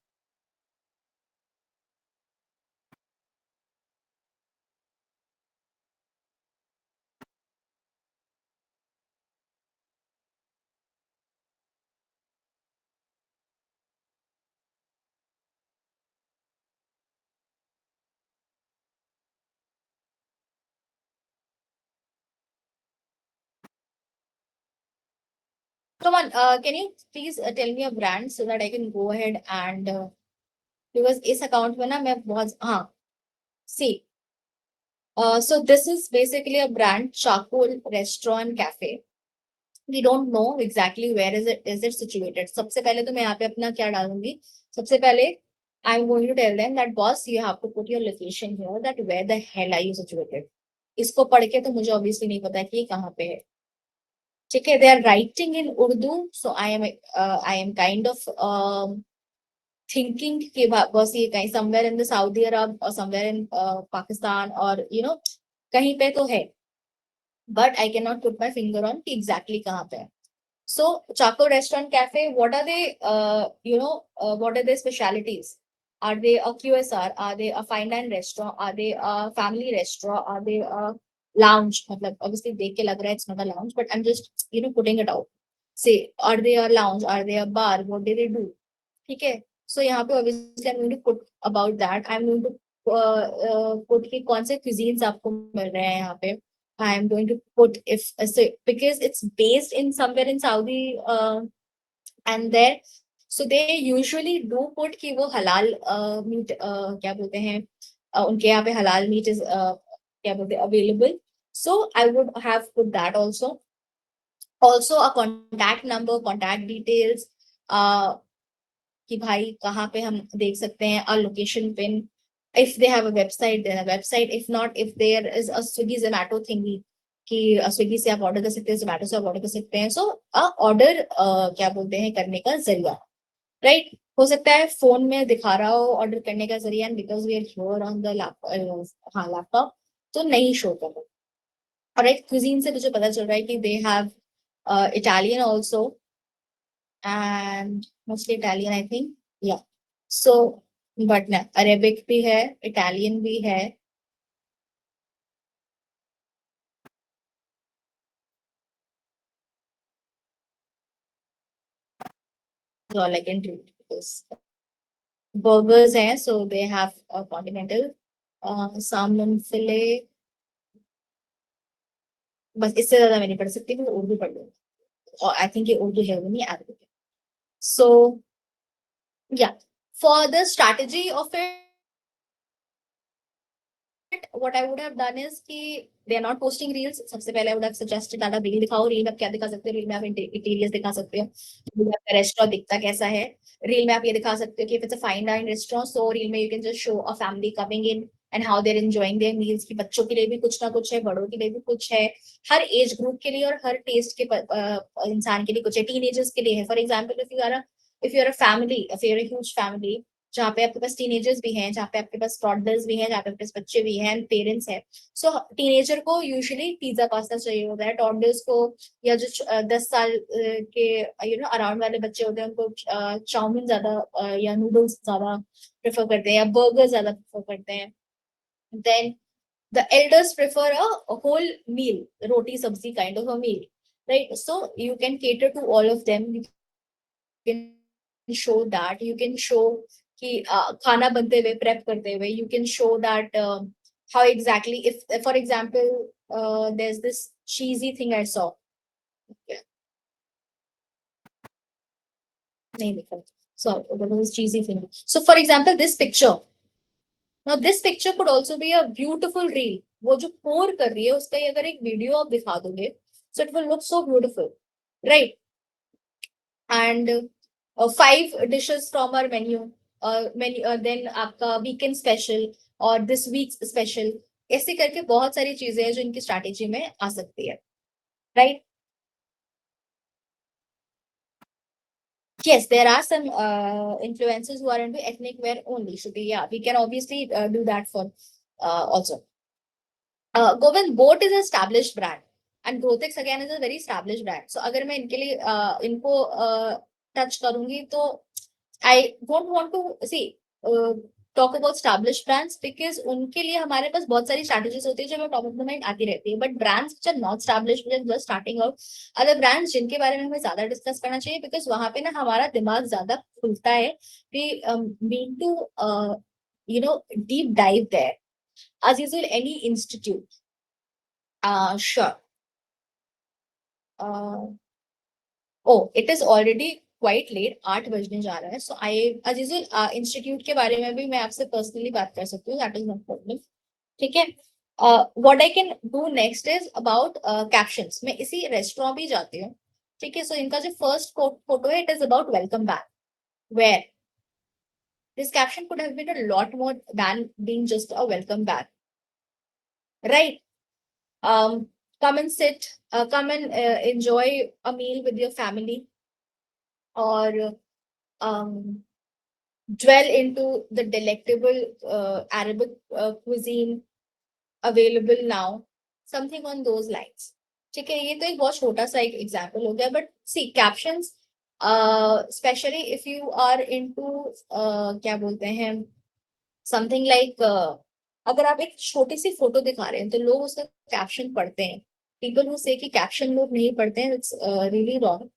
Come on, can you please tell me a brand so that I can go ahead and because इस अकाउंट में ना मैं बहुत हाँ see so this is basically a brand charcoal restaurant cafe. We don't know exactly where is it situated. सबसे पहले तो मैं यहाँ पे अपना क्या डालूंगी सबसे पहले I'm going to tell them that boss you have to put your location here that where the hell are you situated. इसको पढ़ के तो मुझे obviously नहीं पता कि ये कहाँ पे है. ठीक है, they are writing in Urdu, so I am kind of thinking कि बस ये कहीं somewhere in the Saudi Arab or somewhere in Pakistan or कहीं पे तो है, but I cannot put my finger on कि exactly कहाँ पे है. So Chaco Restaurant Cafe, what are they? What are their specialities? Are they a QSR? Are they a fine dine restaurant? Are they a family restaurant? Are they a lounge? मतलब obviously देख के लग रहा है it's not a lounge, but I'm just putting it out. Say, are they a lounge? Are they a bar? What do they do? ठीक है. So यहाँ पे obviously I'm going to put about that. I'm going to put कि कौन से cuisines आपको मिल रहे हैं यहाँ पे. I'm going to put if so because it's based in somewhere in Saudi and there, so they usually do put कि वो halal meat क्या बोलते हैं उनके यहाँ पे halal meat is क्या बोलते हैं available. So I would have put that also. Also a contact number, contact details, कि भाई कहाँ पे हम देख सकते हैं, a location pin. If they have a website, then a website. If not, if there is a Swiggy Zomato thingy कि Swiggy से आप ऑर्डर कर सकते हैं, जोमेटो से आप ऑर्डर कर सकते हैं. सो ऑर्डर क्या बोलते हैं करने का जरिया, राइट. हो सकता है फोन में दिखा रहा हो ऑर्डर करने का जरिया, and because we are here on the laptop तो नहीं शो कर रहा. राइट, क्विजीन से मुझे पता चल रहा है कि they have Italian also and mostly Italian I think, या सो बट ना अरेबिक भी है, इटालियन भी है. All I can do is burgers हैं, so they have a continental salmon fillet. बस इससे ज्यादा मैं नहीं पढ़ सकती, मैं उर्दू पढ़ लूंगी और आई थिंक ये उर्दू है वो नहीं अरबिक. सो या for the strategy of it what I would have done is कि they are not posting reels. सबसे पहले I would have suggested that आप reel दिखाओ. reel में आप क्या दिखा सकते हो, reel में आप interiors दिखा सकते हो, reel में आपका restaurant दिखता कैसा है. reel में आप ये दिखा सकते हो कि if it's a fine dine restaurant, so reel में you can just show a family coming in and how they're enjoying their meals. कि बच्चों के लिए भी कुछ ना कुछ है, बड़ों के लिए भी कुछ है, हर एज ग्रुप के लिए और हर टेस्ट के इंसान के लिए कुछ है. टीनेजर्स के लिए है. For example if you're a family, if you're a huge family, जहाँ पे आपके पास टीनेजर्स भी हैं, जहाँ पे आपके पास टॉडलर्स भी हैं, जहाँ पे आपके पास बच्चे भी हैं, पेरेंट्स हैं. सो टीनेजर को यूजुअली पिज्जा पास्ता चाहिए होता है. टॉडलर्स को या जो 10 साल के अराउंड वाले बच्चे होते हैं उनको चाउमीन ज्यादा या नूडल्स ज्यादा प्रेफर करते हैं या बर्गर ज्यादा प्रेफर करते हैं. Then the elders prefer a whole meal, roti sabzi kind of a meal, right? So you can cater to all of them. You can show that. You can show कि खाना बनते हुए prep करते हुए. You can show that how exactly, if for example there's this cheesy thing I saw. Okay. नहीं दिखा. So there was this cheesy thing. So for example, this picture. Now this picture could also be a beautiful reel. वो जो pour कर रही है उसका ये अगर एक वीडियो आप दिखा दोगे, so it will look so beautiful, right? And 5 dishes from our menu, then आपका weekend special और this week's special. ऐसे करके बहुत सारी चीजें हैं जो इनकी स्ट्रैटेजी में आ सकती है, right? Yes, there are some influencers who are into ethnic wear only. Should be, yeah, we can obviously do that for also. Govind, Boat is an established brand, and Growthix again is a very established brand. So अगर मैं इनके लिए इनको touch करूंगी तो I don't want to see talk about established brands because उनके लिए हमारे पास बहुत सारी strategies होती है जो हमें top of the mind आती रहती है. But brands which are not established, which are just starting out, other brands जिनके बारे में हमें ज्यादा discuss करना चाहिए because वहां पे ना हमारा दिमाग ज्यादा खुलता है. We need to deep dive there. As usual, any institute. Sure. Uh, oh, it is already quite late. 8 बजने जा रहा है. So I, as usual, institute के बारे में भी मैं आपसे personally बात कर सकती हूँ. That is no problem. ठीक है. What I can do next is about captions. मैं इसी restaurant भी जाती हूँ. ठीक है. So इनका जो first photo है, it is about welcome back. Where this caption could have been a lot more than being just a welcome back. Right. Come and sit, come and enjoy a meal with your family, or dwell into the delectable Arabic cuisine available now, something on those lines. ठीक है, ये तो एक बहुत छोटा सा एक example हो गया, but see captions specially if you are into क्या बोलते हैं समथिंग लाइक अगर आप एक छोटी सी फोटो दिखा रहे हैं तो लोग उसका कैप्शन पढ़ते हैं. पीपल हु से कि कैप्शन लोग नहीं पढ़ते हैं, it's really wrong.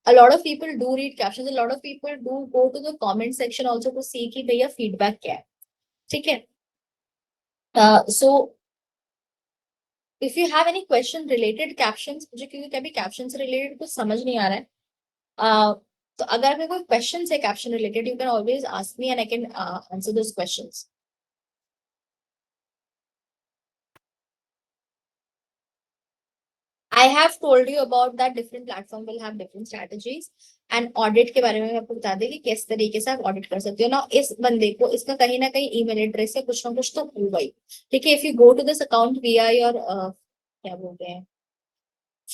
A lot of people do read captions. A lot of people do go to the comment section also to see कि भैया feedback क्या है. ठीक है. So if you have any question related captions, मुझे क्योंकि कभी captions से related कुछ समझ नहीं आ रहा है. तो अगर आपके कोई questions है caption related, you can always ask me and I can answer those questions. I have told you about that different platform will have different strategies. And audit के बारे में मैं आपको बता दें कि किस तरीके से आप ऑडिट कर सकते हो ना. इस बंदे को इसका कहीं ना कहीं ईमेल एड्रेस या कुछ ना कुछ तो होगा ही. ठीक है. If you go to this account via your क्या बोलते हैं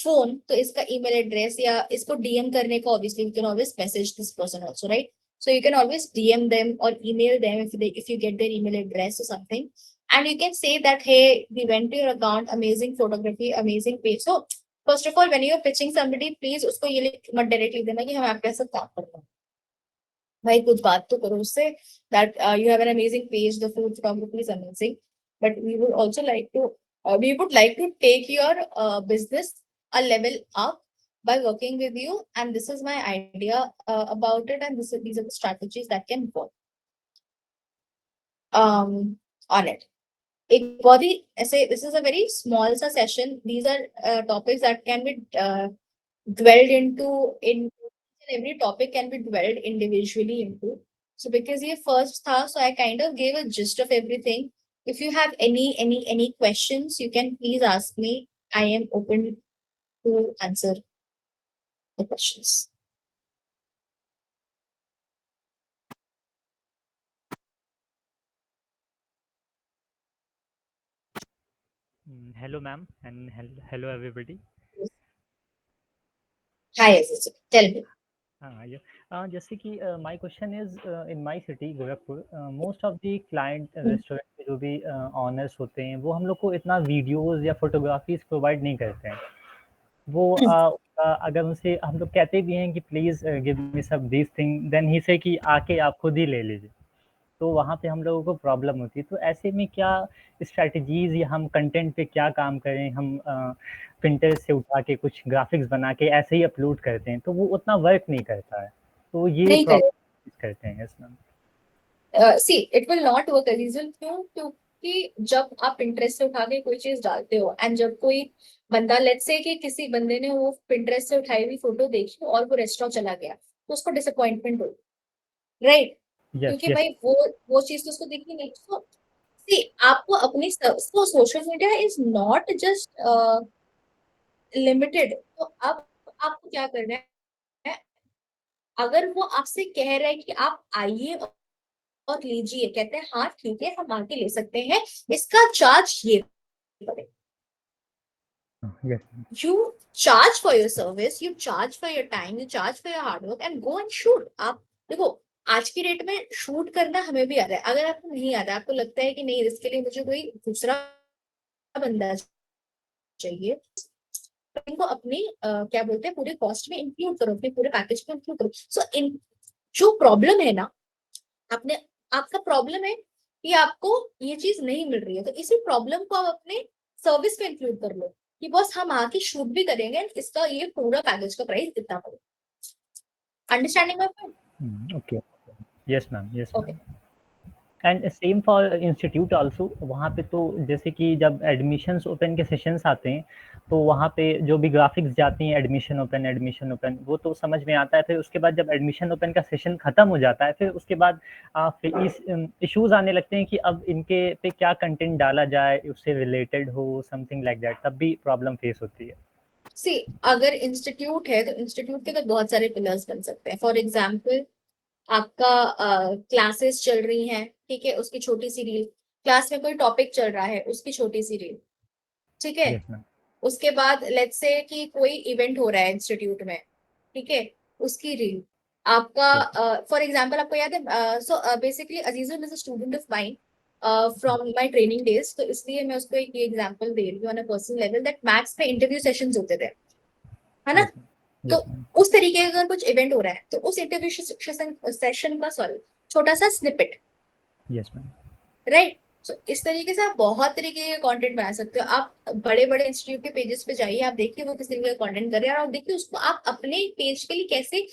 फोन, तो इसका ईमेल एड्रेस या इसको डीएम करने को obviously you can always message this person also, right? So you can always DM them or email them if you get their email address or something, and you can say that hey, we went to your account, amazing photography, amazing page. So first of all, when you are pitching somebody, please उसको ये मत directly देना कि हम आपके साथ काम करते हैं. भाई कुछ बात तो करो उससे that you have an amazing page, the food photography is amazing, but we would also like to take your business a level up by working with you, and this is my idea about it, and these are the strategies that can work on it. एक बहुत ही ऐसे, this is a very small सा session. These are topics that can be dwelled into in every topic can be dwelled individually into. So because ये first था, so I kind of gave a gist of everything. If you have any questions, you can please ask me. I am open to answer the questions. Hello, ma'am, and hello, everybody. Hi, Aziz. Tell me. Yeah. जैसे कि my question is in my city Gorakhpur most of the client restaurant के जो भी honours होते हैं वो हम लोग को इतना वीडियोस या फोटोग्राफीज प्रोवाइड नहीं करते हैं. वो अगर उनसे हम लोग कहते भी हैं कि प्लीज़ गिव मी सब दिस थिंग, देन ही से कि आके आप खुद ही ले लीजिए. तो वहाँ पे हम लोगों को प्रॉब्लम होती है। तो ऐसे में क्या स्ट्रैटेजीज़ या हम कंटेंट पे क्या काम करें? हम पिंटरेस्ट से उठा के कुछ ग्राफ़िक्स बना के ऐसे ही अपलोड करते हैं, तो वो उतना वर्क नहीं करता है। तो ये नहीं करे। प्रॉब्लम करते हैं इसमें। See it will not work as usual. क्यों? क्योंकि जब आप इंटरेस्ट से उठा के कोई चीज डालते हो एंड जब कोई बंदा, लेट्स से कि किसी बंदे ने वो पिंटरेस्ट से उठाई हुई फोटो देखी और वो रेस्टोरेंट चला गया, तो उसको डिसअपॉइंटमेंट हो, राइट? यस, क्योंकि यस। भाई वो चीज तो उसको दिखी नहीं। तो सी आपको अपनी social media is not just limited. तो अब आपको क्या करना है? अगर वो आपसे कह रहा है कि आप आइए और लीजिए, कहते हैं हाँ ठीक है हम आके ले सकते हैं, इसका चार्ज ये करें। Yes, you charge for your service, you charge for your time, you charge for your hard work and go and shoot. आप देखो, आज की डेट में शूट करना हमें भी आता है। अगर आपको नहीं आता, आपको लगता है कि नहीं इसके लिए मुझे कोई दूसरा बंदा चाहिए, तो इनको अपनी क्या बोलते हैं पूरे कॉस्ट में इंक्लूड करो, अपने पूरे पैकेज में इंक्लूड करो। सो इन जो प्रॉब्लम है ना, आपने आपका प्रॉब्लम है कि आपको ये चीज नहीं मिल रही है, तो इसी प्रॉब्लम को आप अपने सर्विस में इंक्लूड कर लो कि बस हम आके शूट भी करेंगे and इसका ये पूरा पैकेज का प्राइस इतना पड़ेगा। Understanding my point? Okay. Yes ma'am, yes okay. Ma'am. And same for institute also. वहाँ पे तो जैसे कि जब एडमिशन्स ओपन के सेशंस आते हैं, तो वहाँ पे जो भी ग्राफिक्स जाती हैं, एडमिशन ओपन, वो तो समझ में आता है। फिर उसके बाद जब एडमिशन ओपन का सेशन खत्म हो जाता है, फिर उसके बाद फिर इस इश्यूज आने लगते हैं कि अब इनके पे क्या कंटेंट डाला जाए, उससे रिलेटेड हो समथिंग लाइक दैट, तब भी प्रॉब्लम फेस होती है। सी अगर इंस्टीट्यूट है तो इंस्टीट्यूट के तो बहुत सारे पिलर्स बन सकते हैं। फॉर एग्जाम्पल, आपका क्लासेस चल रही हैं, ठीक है, उसकी छोटी सी रील। क्लास में कोई टॉपिक चल रहा है, उसकी छोटी सी रील, ठीक है। Yes ma'am. उसके बाद लेट्स से कि कोई इवेंट हो रहा है इंस्टीट्यूट में, ठीक है, उसकी रील। आपका यस, फॉर एग्जांपल आपको याद है, so basically Azizul is a student of mine from my training days, तो इसलिए मैं उसको एक एग्जांपल दे रही हूँ on a personal level, that maths में इंटरव्यू सेशंस होते थे, है ना? यस मैम, तो यस मैम। उस तरीके का अगर कुछ इवेंट हो रहा है, तो उस इंटरव्यू सेशन का, सॉरी, छोटा सा स्निपेट, यस मैम। राइट? सो इस तरीके से आप बहुत तरीके के कंटेंट बना सकते हो। आप बड़े बड़े इंस्टीट्यूट के पेजेस पे जाइए, आप देखिए वो किस तरीके का कंटेंट कर रहे हैं, और आप देखिए उसको आप अपने पेज के लिए कैसे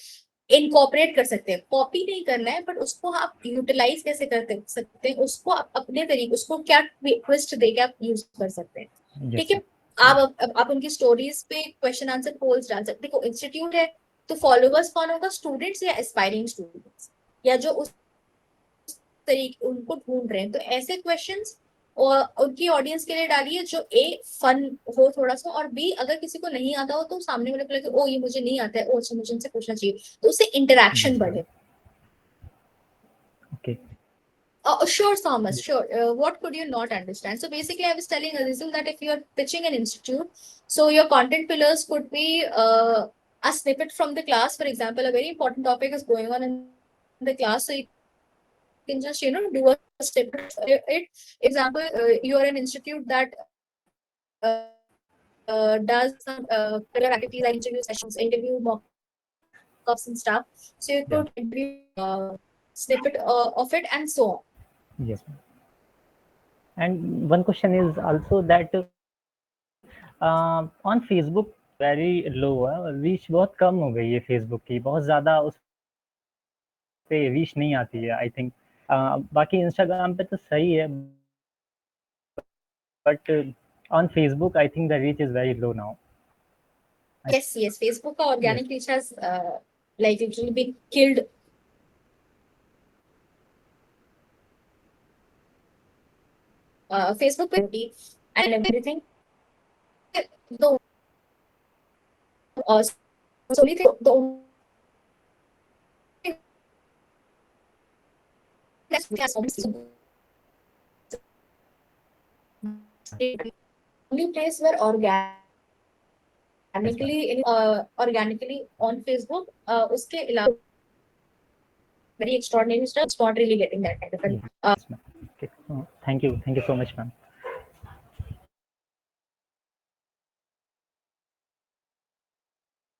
इनकॉर्पोरेट कर सकते हैं। कॉपी नहीं करना है, बट उसको आप यूटिलाइज कैसे कर सकते हैं, उसको आप अपने तरीके, उसको क्या ट्विस्ट देके आप यूज कर सकते हैं, यस ठीक है। मैम। आप उनकी स्टोरीज पे क्वेश्चन आंसर पोल्स डाल सकते हैं। देखो इंस्टीट्यूट है, तो फॉलोवर्स कौन होगा? स्टूडेंट्स या एस्पायरिंग स्टूडेंट्स, या जो उस तरीके उनको ढूंढ रहे हैं। तो ऐसे क्वेश्चंस और उनकी ऑडियंस के लिए डालिए जो ए फन हो थोड़ा सा, और बी अगर किसी को नहीं आता हो तो सामने वाले को लगे ओ ये मुझे नहीं आता है, ओ अच्छा मुझे इनसे पूछना चाहिए, तो उससे इंटरेक्शन यस मैम। बढ़े। Okay. Sure, Thomas, sure. What could you not understand? So basically, I was telling Azizul that if you're pitching an institute, so your content pillars could be a snippet from the class. For example, a very important topic is going on in the class, so you can just do a snippet of it. Example, you're an institute that does some pillar activities like interview sessions, interview mock-ups and stuff. So you could interview snippet of it and so on. Yes ma'am. And one question is also that on Facebook very low है, reach बहुत कम हो गई है Facebook की, बहुत ज़्यादा उस पे रीच नहीं आती है आई थिंक। बाकी इंस्टाग्राम पे तो सही है, but on Facebook I think the reach is very low now. Yes, Facebook का yes, organic reach has like literally been killed. Facebook पे and everything. The so only thing, the only that's has obviously the only place where yes ma'am. organically on Facebook, उसके अलावा very extraordinary stuff. It's not really getting that kind of an. Yes ma'am. Okay, thank you so much ma'am.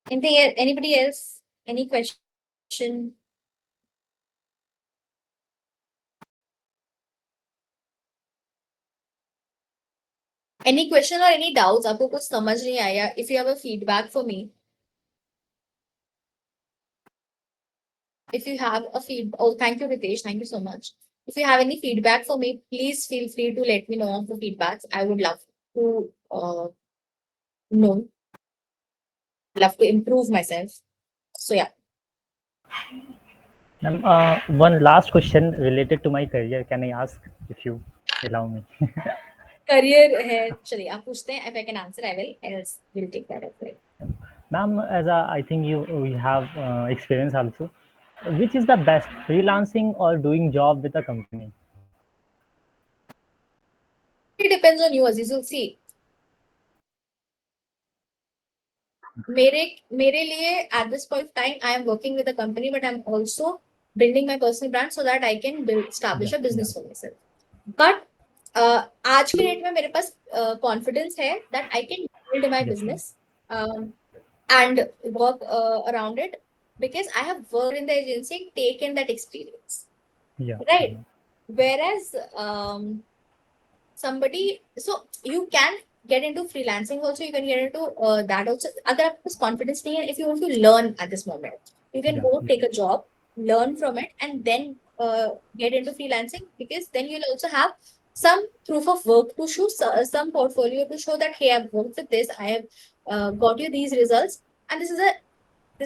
Anything? Anybody else? Any question? Any question or any doubts? आपको कुछ समझ नहीं आया? If you have a feedback for me, if you have a oh, thank you, Ritesh. Thank you so much. If you have any feedback for me, please feel free to let me know of the feedbacks. I would love to know, love to improve myself. So yeah. Ma'am, one last question related to my career. Can I ask if you allow me? Career है चलिए आप पूछते हैं. If I can answer, I will. Else we'll take that as well. Ma'am, as I think you have experience also. Which is the best, freelancing or doing job with a company? It depends on you, Aziz. You'll see. मेरे मेरे लिए at this point of time, I am working with a company, but I'm also building my personal brand so that I can establish Yeah, a business yeah, for myself. But आज की date में मेरे पास confidence है that I can build my yes, ma'am. business and work around it because I have worked in the agency and taken that experience, Yeah, right? yeah, Whereas somebody, so you can get into freelancing also, you can get into that also. अगर आपके पास confidence नहीं है, if you want to learn at this moment, you can yeah, go yeah, take a job, learn from it, and then get into freelancing because then you'll also have some proof of work to show, some portfolio to show that hey, I've worked with this, I have got you these results, and this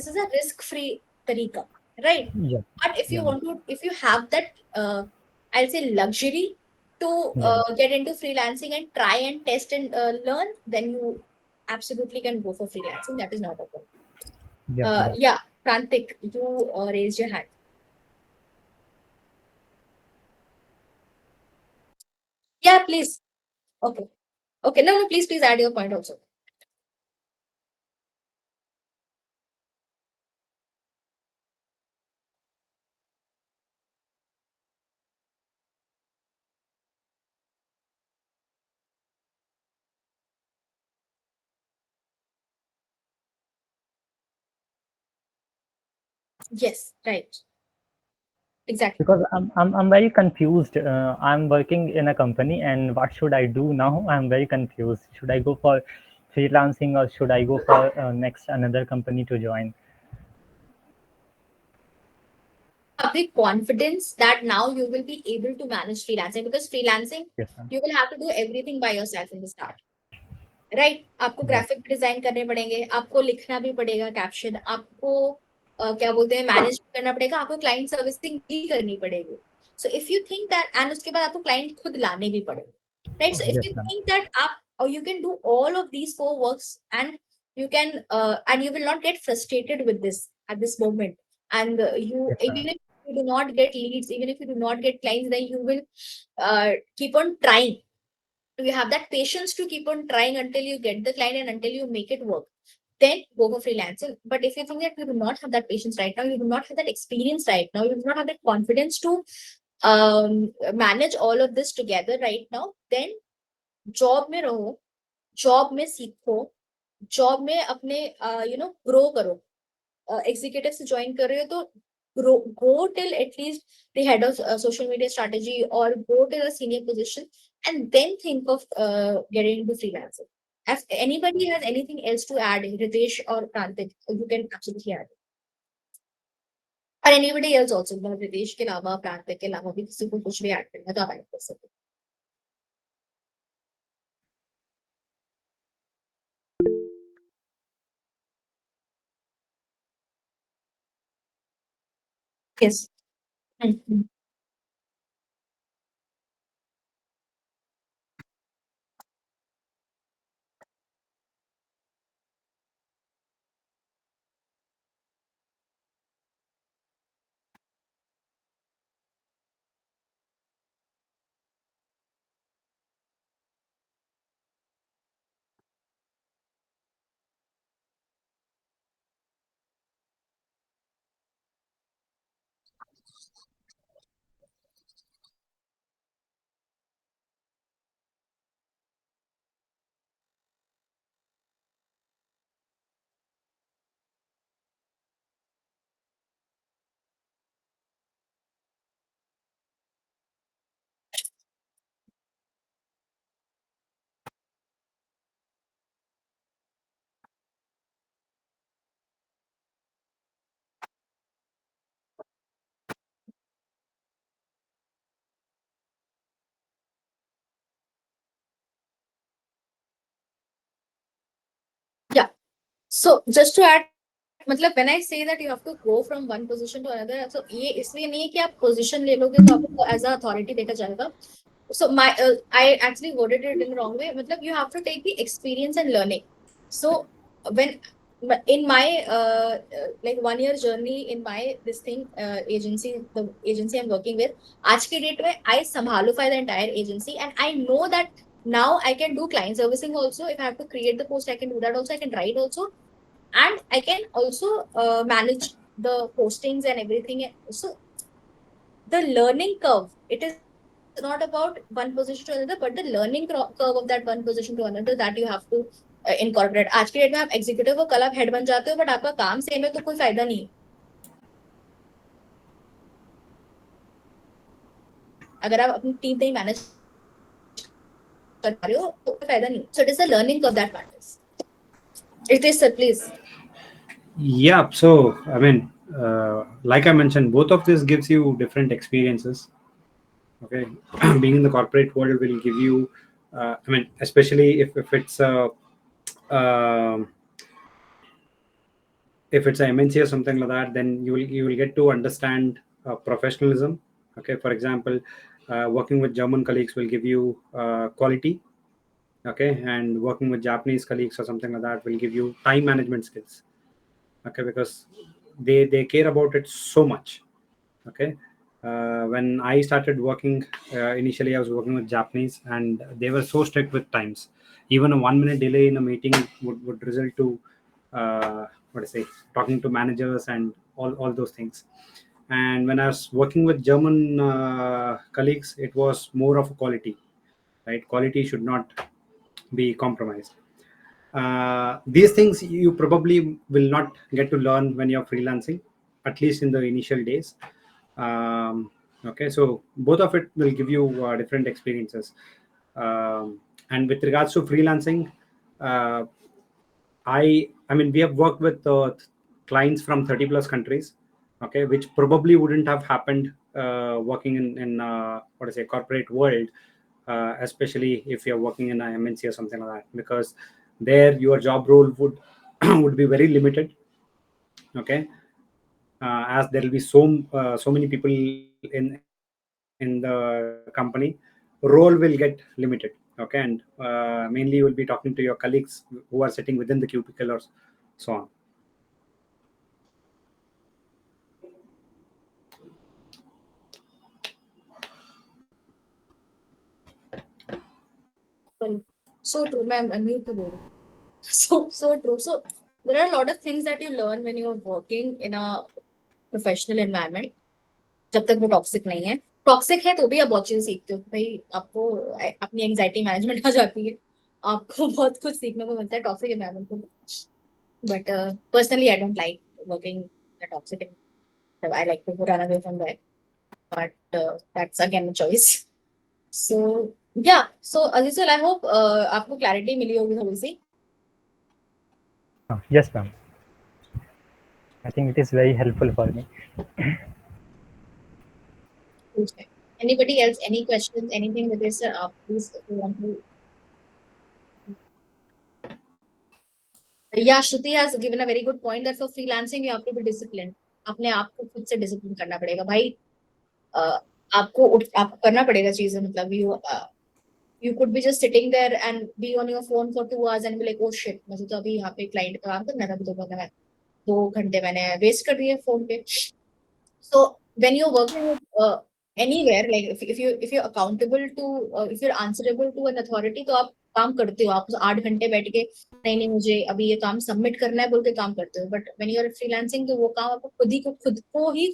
is a risk-free tariqa, right? yeah, But if you yeah, want to, if you have that, I'll say luxury to yeah, get into freelancing and try and test and learn, then you absolutely can go for freelancing. That is not a problem. yeah, yeah. Yeah, Prantik, you raised your hand. Yeah, please. Okay. Okay. No, no, please add your point also. Yes, right. Exactly. Because I'm very confused. I'm working in a company, and what should I do now? I'm very confused. Should I go for freelancing or should I go for next another company to join? Have the confidence that now you will be able to manage freelancing because freelancing, Yes, ma'am. you will have to do everything by yourself in the start. Right आपको Yeah, graphic design करने पड़ेंगे, आपको लिखना भी पड़ेगा caption, आपको क्या बोलते हैं मैनेज करना पड़ेगा, आपको क्लाइंट सर्विसिंग भी करनी पड़ेगी. सो if you think that and उसके बाद आपको क्लाइंट खुद लाने भी पड़ेंगे, right? So if yes, you ma'am. Think that आप or you can do all of these four works and you can and you will not get frustrated with this at this moment, and you Yes, ma'am. even if you do not get leads, even if you do not get clients, then you will keep on trying. You have that patience to keep on trying until you get the client and until you make it work, then go for freelancing. But if you think that you do not have that patience right now, you do not have that experience right now, you do not have that confidence to manage all of this together right now, then job में रहो, job में सीखो, job में अपने grow करो. Executive से join कर रहे हो तो go till at least the head of social media strategy or go till a senior position and then think of getting into freelancing. If anybody has anything else to add, Ritesh or Prantik, you can absolutely add. Or anybody else also, मतलब रितेश के अलावा प्रांतिक के अलावा भी किसी को कुछ भी ऐड करना है तो आप ऐड कर सकते हो. Yes. So just to add, मतलब when I say that you have to go from one position to another, so ये इसलिए नहीं है कि आप position ले लोगे तो आपको as a authority देखा जाएगा. So I actually worded it in the wrong way. मतलब you have to take the experience and learning. So when in my like 1 year journey in my this thing agency, the agency I'm working with, आज के date में I संभालूफy the entire agency and I know that now I can do client servicing also. If I have to create the post, I can do that also. I can write also, and I can also manage the postings and everything. So the learning curve, it is not about one position to another, but the learning curve of that one position to another that you have to incorporate. आज की date में आप executive हो, कल आप head बन जाते हो, बट आपका काम सेम है तो कोई फायदा नहीं है. अगर आप अपनी टीम नहीं मैनेज कर पा रहे हो तो कोई फायदा नहीं. So it is the learning curve that matters. It is, sir, please. Yeah, so I mean, like I mentioned, both of this gives you different experiences. Okay, being in the corporate world will give you, I mean, especially if it's um if it's a MNC or something like that, then you will get to understand professionalism. Okay, for example, working with German colleagues will give you quality. Okay, and working with Japanese colleagues or something like that will give you time management skills. Okay, because they care about it so much. Okay, when I started working, initially I was working with Japanese, and they were so strict with times. Even a 1 minute delay in a meeting would result to what I say, talking to managers and all those things. And when I was working with German colleagues, it was more of a quality, right? Quality should not be compromised. These things you probably will not get to learn when you're freelancing, at least in the initial days. Okay, so both of it will give you different experiences. And with regards to freelancing, uh, I mean, we have worked with clients from 30 plus countries, okay, which probably wouldn't have happened working in what I say, corporate world, especially if you're working in a MNC or something like that, because there your job role would would be very limited. Okay, as there will be so many people in the company, role will get limited. Okay, and mainly you will be talking to your colleagues who are sitting within the cubicle or so on. So true, ma'am. Unmute the board. So true. So there are a lot of things that you learn when you're working in a professional environment. जब तक वो toxic नहीं है. Toxic है तो भी आप बहुत चीजें सीखते हो भाई. आपको अपनी एंजाइटी मैनेजमेंट आ जाती है. आपको बहुत कुछ सीखने को मिलता है टॉक्सिक एनवायरनमेंट को. But personally I don't like working in toxic. I like to run away from that. But that's again a choice. So yeah. So Azizul, I hope आपको clarity मिली होगी थोड़ी सी. Yes, ma'am. I think it is very helpful for me. Okay. Anybody else? Any questions? Anything with this? Please, if you want to. Yeah, Shruti has given a very good point that for freelancing you have to be disciplined. अपने आप को खुद से discipline करना पड़ेगा भाई. आपको करना पड़ेगा चीजें. मतलब you could be just sitting there and be on your phone for 2 hours and be like, oh shit, मुझे तो अभी यहाँ पे क्लाइंट का काम करना था, 2 घंटे मैंने वेस्ट कर दिए फोन पे. So when you're working with anywhere, like if you're accountable to if you're answerable to an authority, तो आप काम करते हो. आप 8 घंटे बैठ के नहीं मुझे अभी ये काम सबमिट करना है बोल के काम करते हो. But when you are freelancing तो वो काम आपको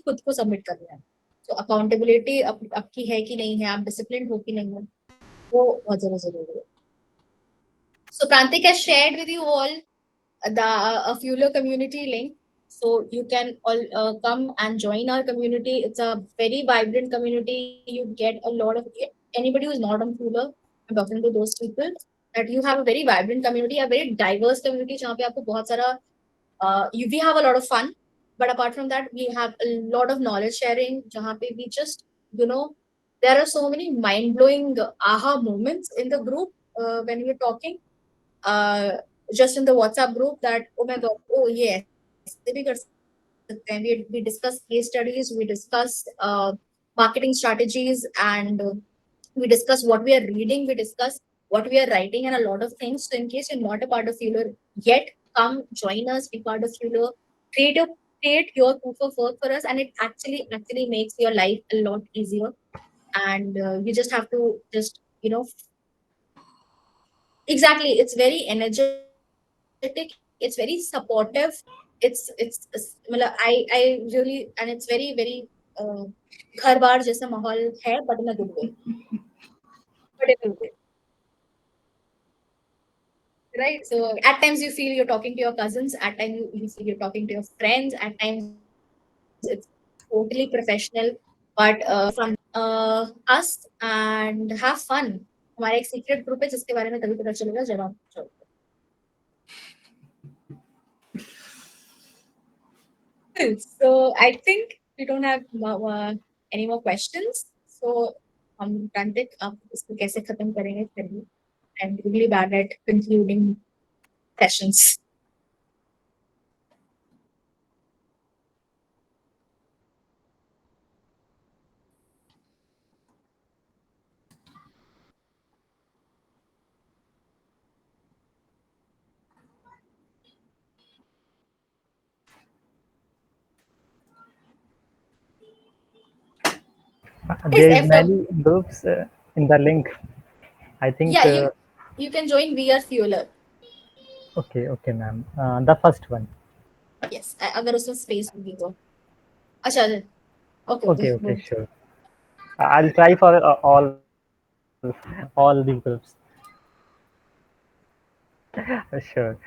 खुद को सबमिट करना है. तो अकाउंटेबिलिटी आपकी है कि नहीं है, आप डिसिप्लिन हो कि नहीं हो, वो बहुत ज्यादा जरूरी है. So Prantik has shared with you all the a Fueler community link. So you can all come and join our community. It's a very vibrant community. You get a lot of anybody who's not on Fueler. I'm talking to those people that you have a very vibrant community, a very diverse community. जहाँ पे आपको बहुत सारा we have a lot of fun, but apart from that, we have a lot of knowledge sharing. जहाँ पे we just there are so many mind blowing aha moments in the group when we're talking. just in the WhatsApp group that, oh my God, oh ये ऐसे भी कर सकते हैं. We discuss case studies, we discuss marketing strategies, and we discuss what we are reading, we discuss what we are writing, and a lot of things. So in case you're not a part of Fueler yet, come join us, be part of Fueler, create a create your proof of work for us, and it actually makes your life a lot easier. And you just have to just exactly, it's very energetic, it's very supportive, मतलब I really, and it's very uh, घर बार जैसा माहौल है, but in a good way, but in a good way. Right? So at times you feel you're talking to your cousins, at times you feel you're talking to your friends, at times it's totally professional, but us and have fun. हमारा एक secret group है जिसके बारे में तभी पता चलेगा जब आप join. So I think we don't have any more questions. So हम Prantik, आप इसको कैसे खत्म करेंगे फिर भी? I'm really bad at concluding sessions. Is There's FW? many groups in the link. I think. Yeah, you can join We Are Fueler. Okay, okay, ma'am. The first one. Yes, अगर उसमें space होगी तो. अच्छा, okay, Okay, okay, okay, good. sure. I'll try for all the groups. Sure.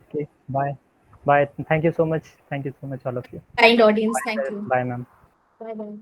Okay. Bye. Bye. Thank you so much. Thank you so much, all of you. Kind audience, Bye, thank sir. you. Bye, ma'am. Bye bye.